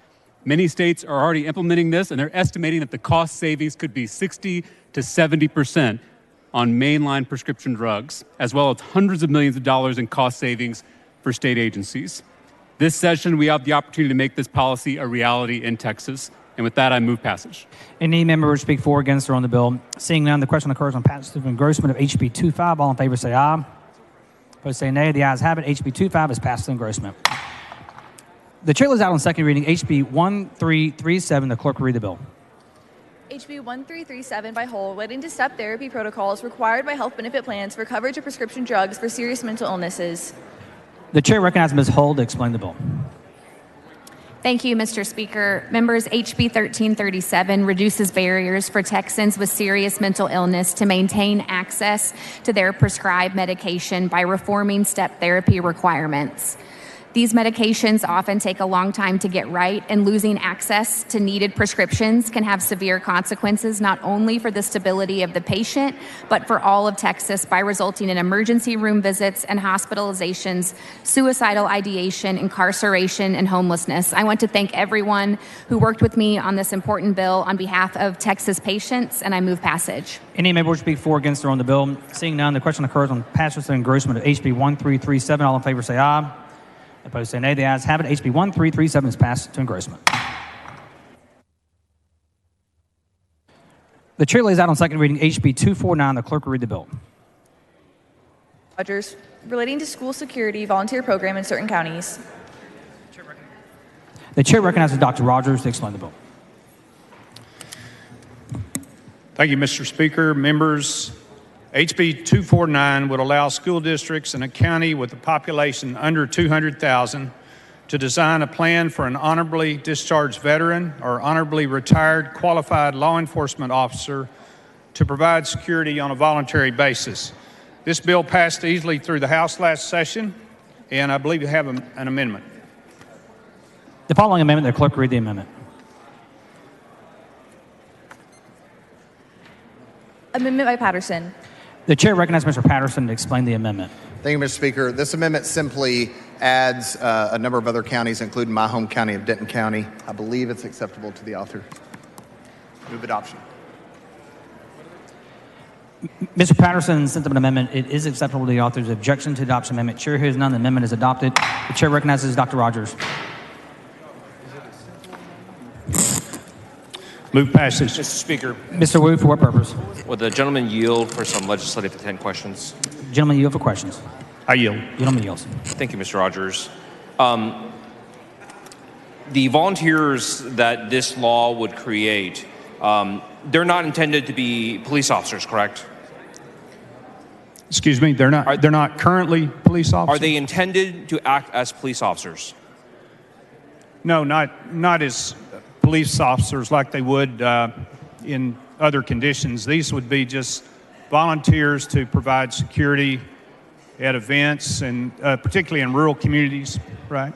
Many states are already implementing this, and they're estimating that the cost savings could be 60 to 70% on mainline prescription drugs, as well as hundreds of millions of dollars in cost savings for state agencies. This session, we have the opportunity to make this policy a reality in Texas. And with that, I move passage. Any member speak for or against or on the bill? Seeing none, the question occurs on passage of engrossment of HB 25. All in favor say aye. Opposed say nay. The ayes have it. HB 25 is passed in engrossment. The chair lays out on second reading HB 1337. The clerk will read the bill. HB 1337 by Whole, relating to step therapy protocols required by health benefit plans for coverage of prescription drugs for serious mental illnesses. The chair recognizes Ms. Hull to explain the bill. Thank you, Mr. Speaker. Members, HB 1337 reduces barriers for Texans with serious mental illness to maintain access to their prescribed medication by reforming step therapy requirements. These medications often take a long time to get right, and losing access to needed prescriptions can have severe consequences not only for the stability of the patient, but for all of Texas by resulting in emergency room visits and hospitalizations, suicidal ideation, incarceration, and homelessness. I want to thank everyone who worked with me on this important bill on behalf of Texas patients, and I move passage. Any member speak for or against or on the bill? Seeing none, the question occurs on passage of engrossment of HB 1337. All in favor say aye. Opposed say nay. The ayes have it. HB 1337 is passed to engrossment. The chair lays out on second reading HB 249. The clerk will read the bill. Rogers, relating to school security volunteer program in certain counties. The chair recognizes Dr. Rogers to explain the bill. Thank you, Mr. Speaker. Members, HB 249 would allow school districts in a county with a population under 200,000 to design a plan for an honorably discharged veteran or honorably retired qualified law enforcement officer to provide security on a voluntary basis. This bill passed easily through the House last session, and I believe you have an amendment. The following amendment, the clerk will read the amendment. Amendment by Patterson. The chair recognizes Mr. Patterson to explain the amendment. Thank you, Mr. Speaker. This amendment simply adds a number of other counties, including my home county of Denton County. I believe it's acceptable to the author. Move adoption. Mr. Patterson sent up an amendment. It is acceptable to the author's objection to adoption amendment. Chair hears none. The amendment is adopted. The chair recognizes Dr. Rogers. Move passage. Mr. Speaker, Mr. Wu, for what purpose? would the gentleman yield for some legislative intent questions? Gentlemen, yield for questions. I yield. Gentleman yields. Thank you, Mr. Rogers. The volunteers that this law would create, they're not intended to be police officers, correct? Excuse me, they're not currently police officers? Are they intended to act as police officers? No, not as police officers like they would in other conditions. These would be just volunteers to provide security at events, and particularly in rural communities, right?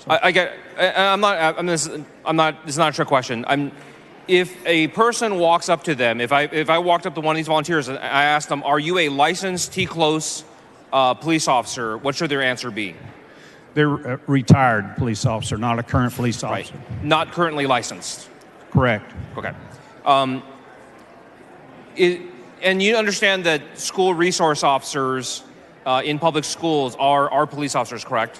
I get. This is not a trick question. If a person walks up to them, if I walked up to one of these volunteers and I asked them, "Are you a licensed T-close police officer?" What should their answer be? They're a retired police officer, not a current police officer. Right. Not currently licensed. Correct. Okay. And you understand that school resource officers in public schools are police officers, correct?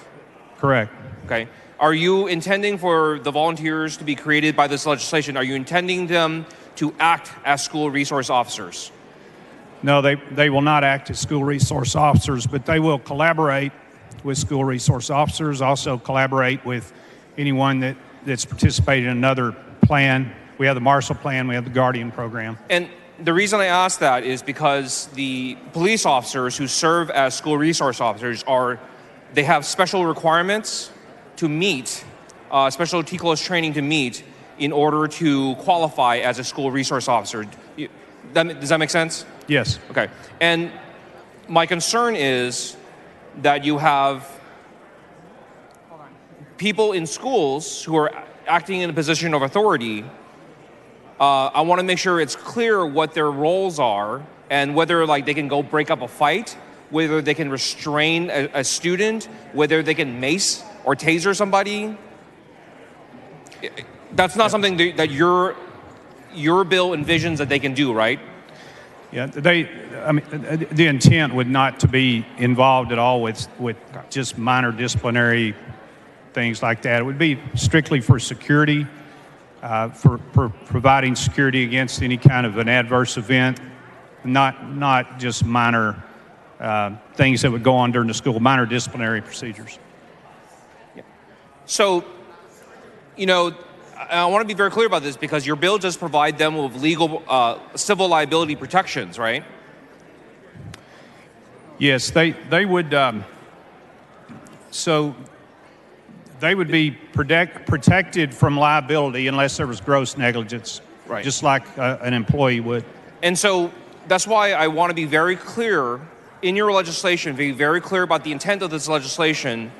Correct. Okay. Are you intending for the volunteers to be created by this legislation? Are you intending them to act as school resource officers? No, they will not act as school resource officers, but they will collaborate with school resource officers, also collaborate with anyone that's participated in another plan. We have the Marshall Plan, we have the Guardian Program. And the reason I ask that is because the police officers who serve as school resource officers they have special requirements to meet, special T-close training to meet in order to qualify as a school resource officer. Does that make sense? Yes. Okay. And my concern is that you have people in schools who are acting in a position of authority. I want to make sure it's clear what their roles are and whether they can go break up a fight, whether they can restrain a student, whether they can mace or taser somebody. That's not something that your bill envisions that they can do, right? Yeah, the intent would not to be involved at all with just minor disciplinary things like that. It would be strictly for security, for providing security against any kind of an adverse event, not just minor things that would go on during the school, minor disciplinary procedures. So, I want to be very clear about this because your bill does provide them with legal, civil liability protections, right? Yes, they would. So they would be protected from liability unless there was gross negligence, right? Just like an employee would. And so that's why I want to be very clear in your legislation, be very clear about the intent of this legislation,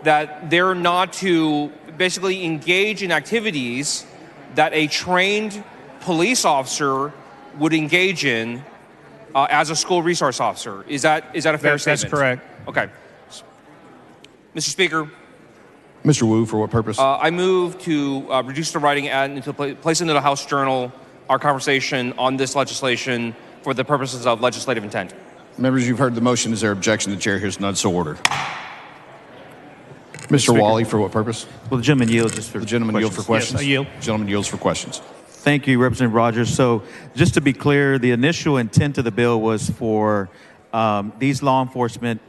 that they're not to basically engage in activities that a trained police officer would engage in as a school resource officer. Is that a fair statement? That's correct. Okay. Mr. Speaker. Mr. Wu, for what purpose? I move to reduce the writing and to place into the House Journal our conversation on this legislation for the purposes of legislative intent. Members, you've heard the motion. Is there objection? The chair hears none, so ordered. Mr. Wally, for what purpose? Well, the gentleman yields just for the gentleman yield for questions. Yes, I yield. Gentleman yields for questions. Thank you, Representative Rogers. So just to be clear, the initial intent of the bill was for these law enforcement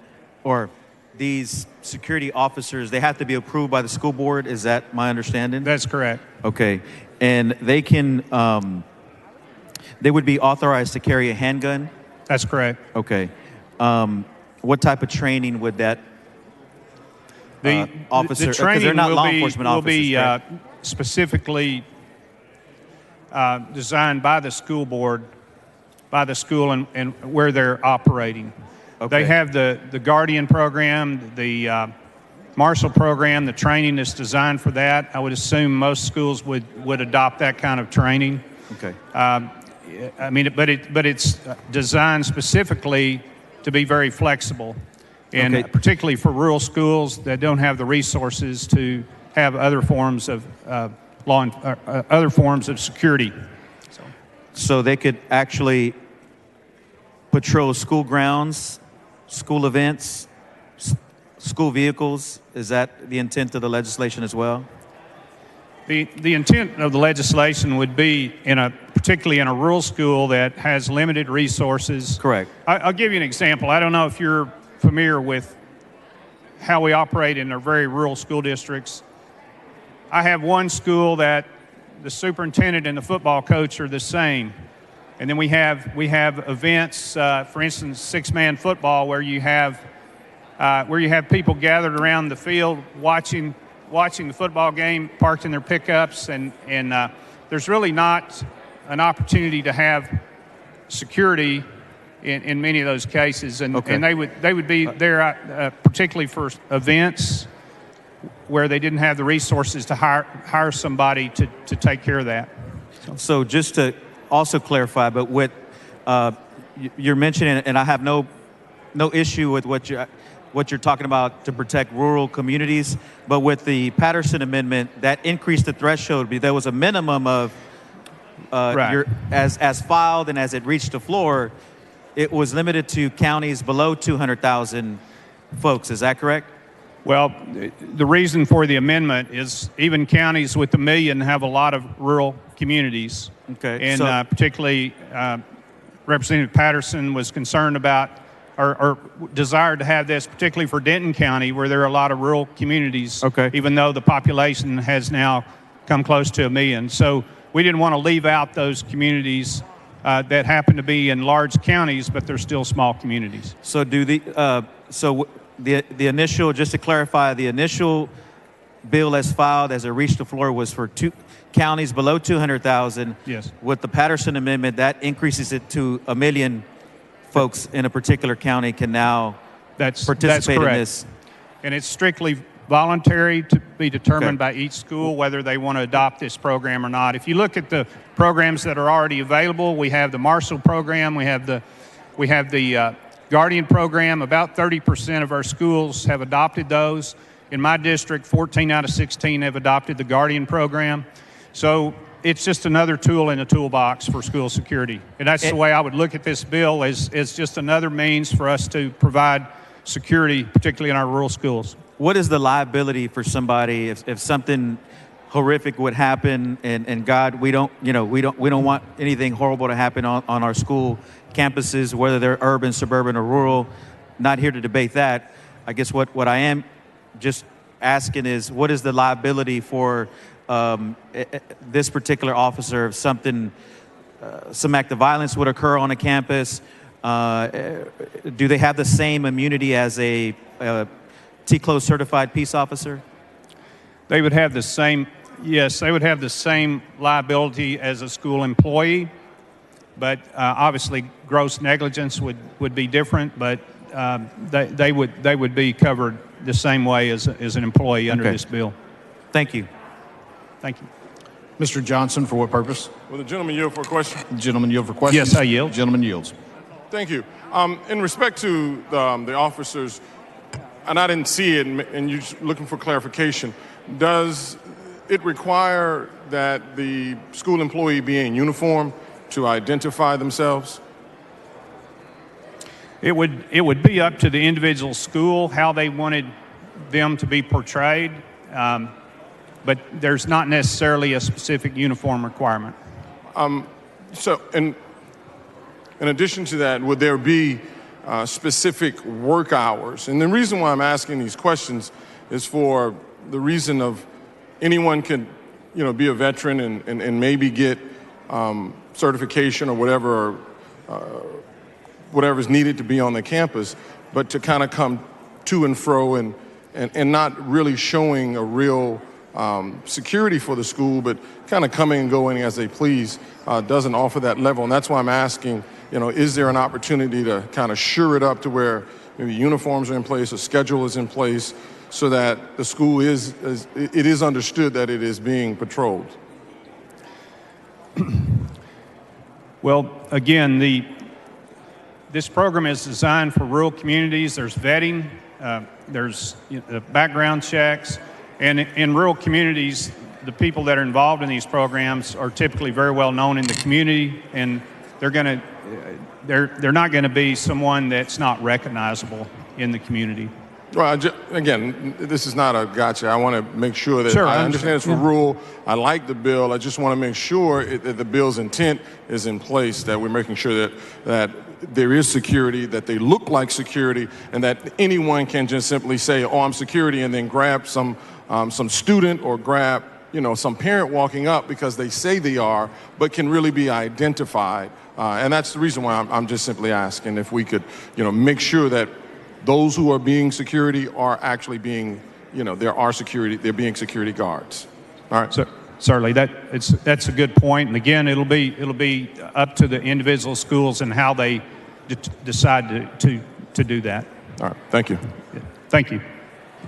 or these security officers, they have to be approved by the school board. Is that my understanding? That's correct. Okay. And they can, they would be authorized to carry a handgun? That's correct. Okay. What type of training would that officer, the training they're not will law be, enforcement will officers, be specifically designed by the school board, by the school and where they're operating. Okay. They have the Guardian program, the Marshall program, the training is designed for that. I would assume most schools would adopt that kind of training. Okay. But it's designed specifically to be very flexible. and Okay. particularly for rural schools that don't have the resources to have other forms of other forms of security. So they could actually patrol school grounds, school events, school vehicles. Is that the intent of the legislation as well? The intent of the legislation would be particularly in a rural school that has limited resources. Correct. I'll give you an example. I don't know if you're familiar with how we operate in our very rural school districts. I have one school that the superintendent and the football coach are the same. And then we have events, for instance, six-man football, where you have people gathered around the field watching the football game, parked in their pickups, and there's really not an opportunity to have security in many of those cases, and they would be there particularly for events where they didn't have the resources to hire somebody to take care of that. So just to also clarify, but what you're mentioning, and I have no issue with what you're talking about to protect rural communities, but with the Patterson Amendment, that increased the threshold. There was a minimum of Right. as filed and as it reached the floor, it was limited to counties below 200,000 folks. Is that correct? Well, the reason for the amendment is even counties with 1 million have a lot of rural communities. Okay. And so, particularly Representative Patterson was concerned about or desired to have this, particularly for Denton County, where there are a lot of rural communities, even though the population has now come close to 1 million. So we didn't want to leave out those communities that happen to be in large counties, but they're still small communities. So the initial, just to clarify, the initial bill as filed as it reached the floor was for 2 counties below 200,000. Yes. With the Patterson Amendment, that increases it to 1 million folks in a particular county can now participate in this. And it's strictly voluntary to be determined by each school whether they want to adopt this program or not. If you look at the programs that are already available, we have the Marshall program, we have the Guardian program. About 30% of our schools have adopted those. In my district, 14 out of 16 have adopted the Guardian program. So it's just another tool in the toolbox for school security. And that's the way I would look at this bill, as just another means for us to provide security, particularly in our rural schools. What is the liability for somebody if something horrific would happen, and God, we don't want anything horrible to happen on our school campuses, whether they're urban, suburban, or rural. Not here to debate that. I guess what I am just asking is, what is the liability for this particular officer if some act of violence would occur on a campus? Do they have the same immunity as a TCLO certified peace officer? They would have the same, yes, they would have the same liability as a school employee, but obviously gross negligence would be different, but they would be covered the same way as an employee under this bill. Thank you. Thank you. Mr. Johnson, for what purpose? Will the gentleman yield for a question? The gentleman yield for questions? Yes, I yield. Gentleman yields. Thank you. In respect to the officers, and I didn't see it, and you're looking for clarification, does it require that the school employee be in uniform to identify themselves? It would be up to the individual school how they wanted them to be portrayed, but there's not necessarily a specific uniform requirement. So, in addition to that, would there be specific work hours? And the reason why I'm asking these questions is for the reason of anyone can, be a veteran and maybe get certification or whatever is needed to be on the campus, but to kind of come to and fro and not really showing a real security for the school, but kind of coming and going as they please, doesn't offer that level. And that's why I'm asking, is there an opportunity to kind of shore it up to where maybe uniforms are in place, a schedule is in place, so that the school is understood that it is being patrolled? Well, again, this program is designed for rural communities. There's vetting there's background checks. And in rural communities, the people that are involved in these programs are typically very well known in the community, and they're not going to be someone that's not recognizable in the community. Well, again, this is not a gotcha. I want to make sure that Sure, I understand it's for yeah. rule. I like the bill. I just want to make sure that the bill's intent is in place, that we're making sure that there is security, that they look like security, and that anyone can just simply say, oh, I'm security, and then grab some student or grab some parent walking up because they say they are, but can really be identified. And that's the reason why I'm just simply asking if we could make sure that those who are being security are actually being, they're being security guards. All right. So, certainly, that's a good point. And again, it'll be up to the individual schools and how they decide to do that. All right. Thank you. Thank you.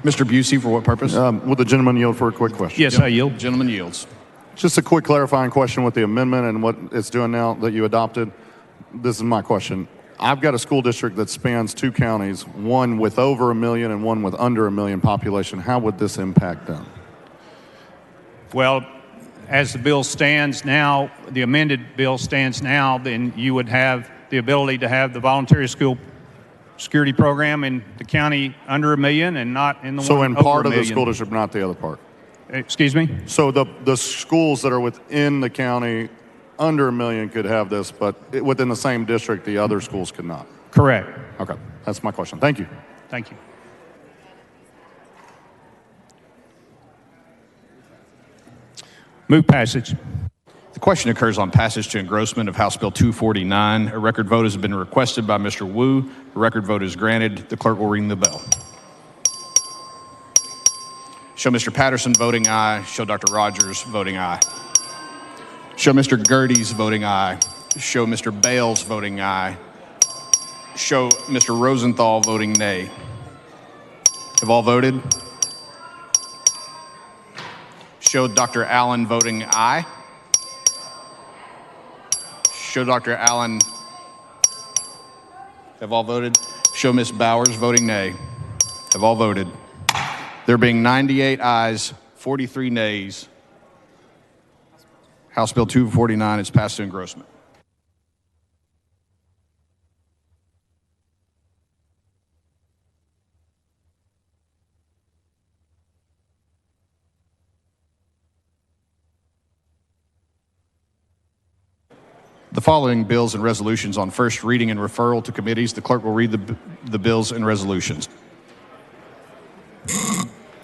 Mr. Busey, for what purpose? Would the gentleman yield for a quick question? Yes, I yield. Gentleman yields. Just a quick clarifying question with the amendment and what it's doing now that you adopted. This is my question. I've got a school district that spans two counties, one with over 1 million and one with under 1 million population. How would this impact them? Well, as the bill stands now, the amended bill stands now, then you would have the ability to have the voluntary school security program in the county under 1 million and not in the So one in over part 1 of the million. school district, not the other part? Excuse me? So the schools that are within the county under 1 million could have this, but within the same district, the other schools could not? Correct. Okay, that's my question. Thank you. Thank you. Move passage. The question occurs on passage to engrossment of House Bill 249. A record vote has been requested by Mr. Wu. The record vote is granted. The clerk will ring the bell. Show Mr. Patterson voting aye. Show Dr. Rogers voting aye. Show Mr. Gerdes voting aye. Show Mr. Bales voting aye. Show Mr. Rosenthal voting nay. Have all voted? Show Dr. Allen voting aye. Show Dr. Allen. Have all voted? Show Ms. Bowers voting nay. Have all voted? There being 98 ayes, 43 nays, House Bill 249 is passed to engrossment. The following bills and resolutions on first reading and referral to committees. The clerk will read the bills and resolutions.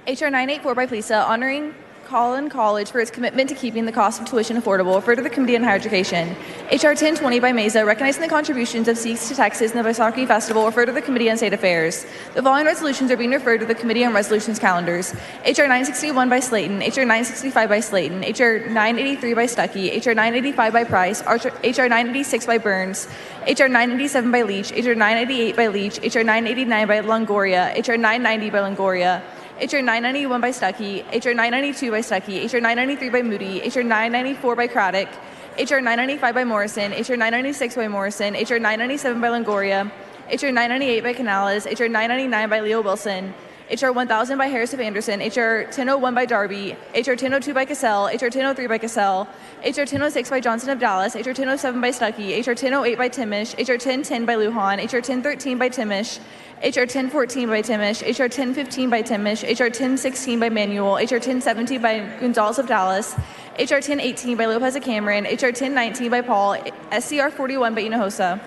HR 984 by PLESA, honoring Collin College for its commitment to keeping the cost of tuition affordable, referred to the Committee on Higher Education. HR 1020 by MESA, recognizing the contributions of Sikhs to Texas in the Vaisakhi Festival, referred to the Committee on State Affairs. The following resolutions are being referred to the Committee on Resolutions calendars. HR 961 by Slayton, HR 965 by Slayton, HR 983 by Stuckey, HR 985 by Price, HR 986 by Burns, HR 987 by Leach, HR 988 by Leach, HR 989 by Longoria, HR 990 by Longoria, HR 991 by Stuckey, HR 992 by Stuckey, HR 993 by Moody, HR 994 by Craddock, HR 995 by Morrison, HR 996 by Morrison, HR 997 by Longoria, HR 998 by Canales, HR 999 by Leo Wilson, HR 1000 by Harris of Anderson, HR 1001 by Darby, HR 1002 by Cassell, HR 1003 by Cassell, HR 1006 by Johnson of Dallas, HR 1007 by Stuckey, HR 1008 by Timish, HR 1010 by Lujan, HR 1013 by Timish, HR 1014 by Timish, HR 1015 by Timish, HR 1016 by Manuel, HR 1017 by Gonzalez of Dallas, HR 1018 by Lopez of Cameron, HR 1019 by Paul, SCR 41 by Hinojosa.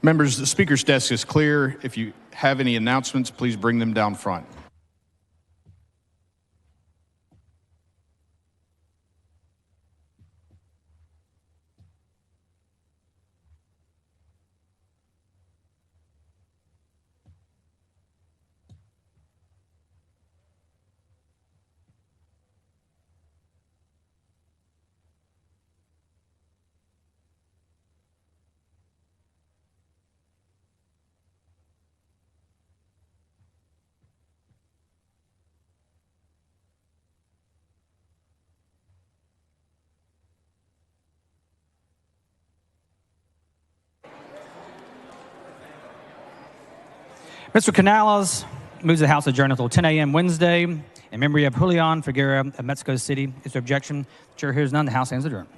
Members, the Speaker's desk is clear. If you have any announcements, please bring them down front. Mr. Canales moves the House adjourn until 10 a.m. Wednesday in memory of Julian Figueroa of Mexico City. Is there objection? The chair hears none. The House stands adjourned.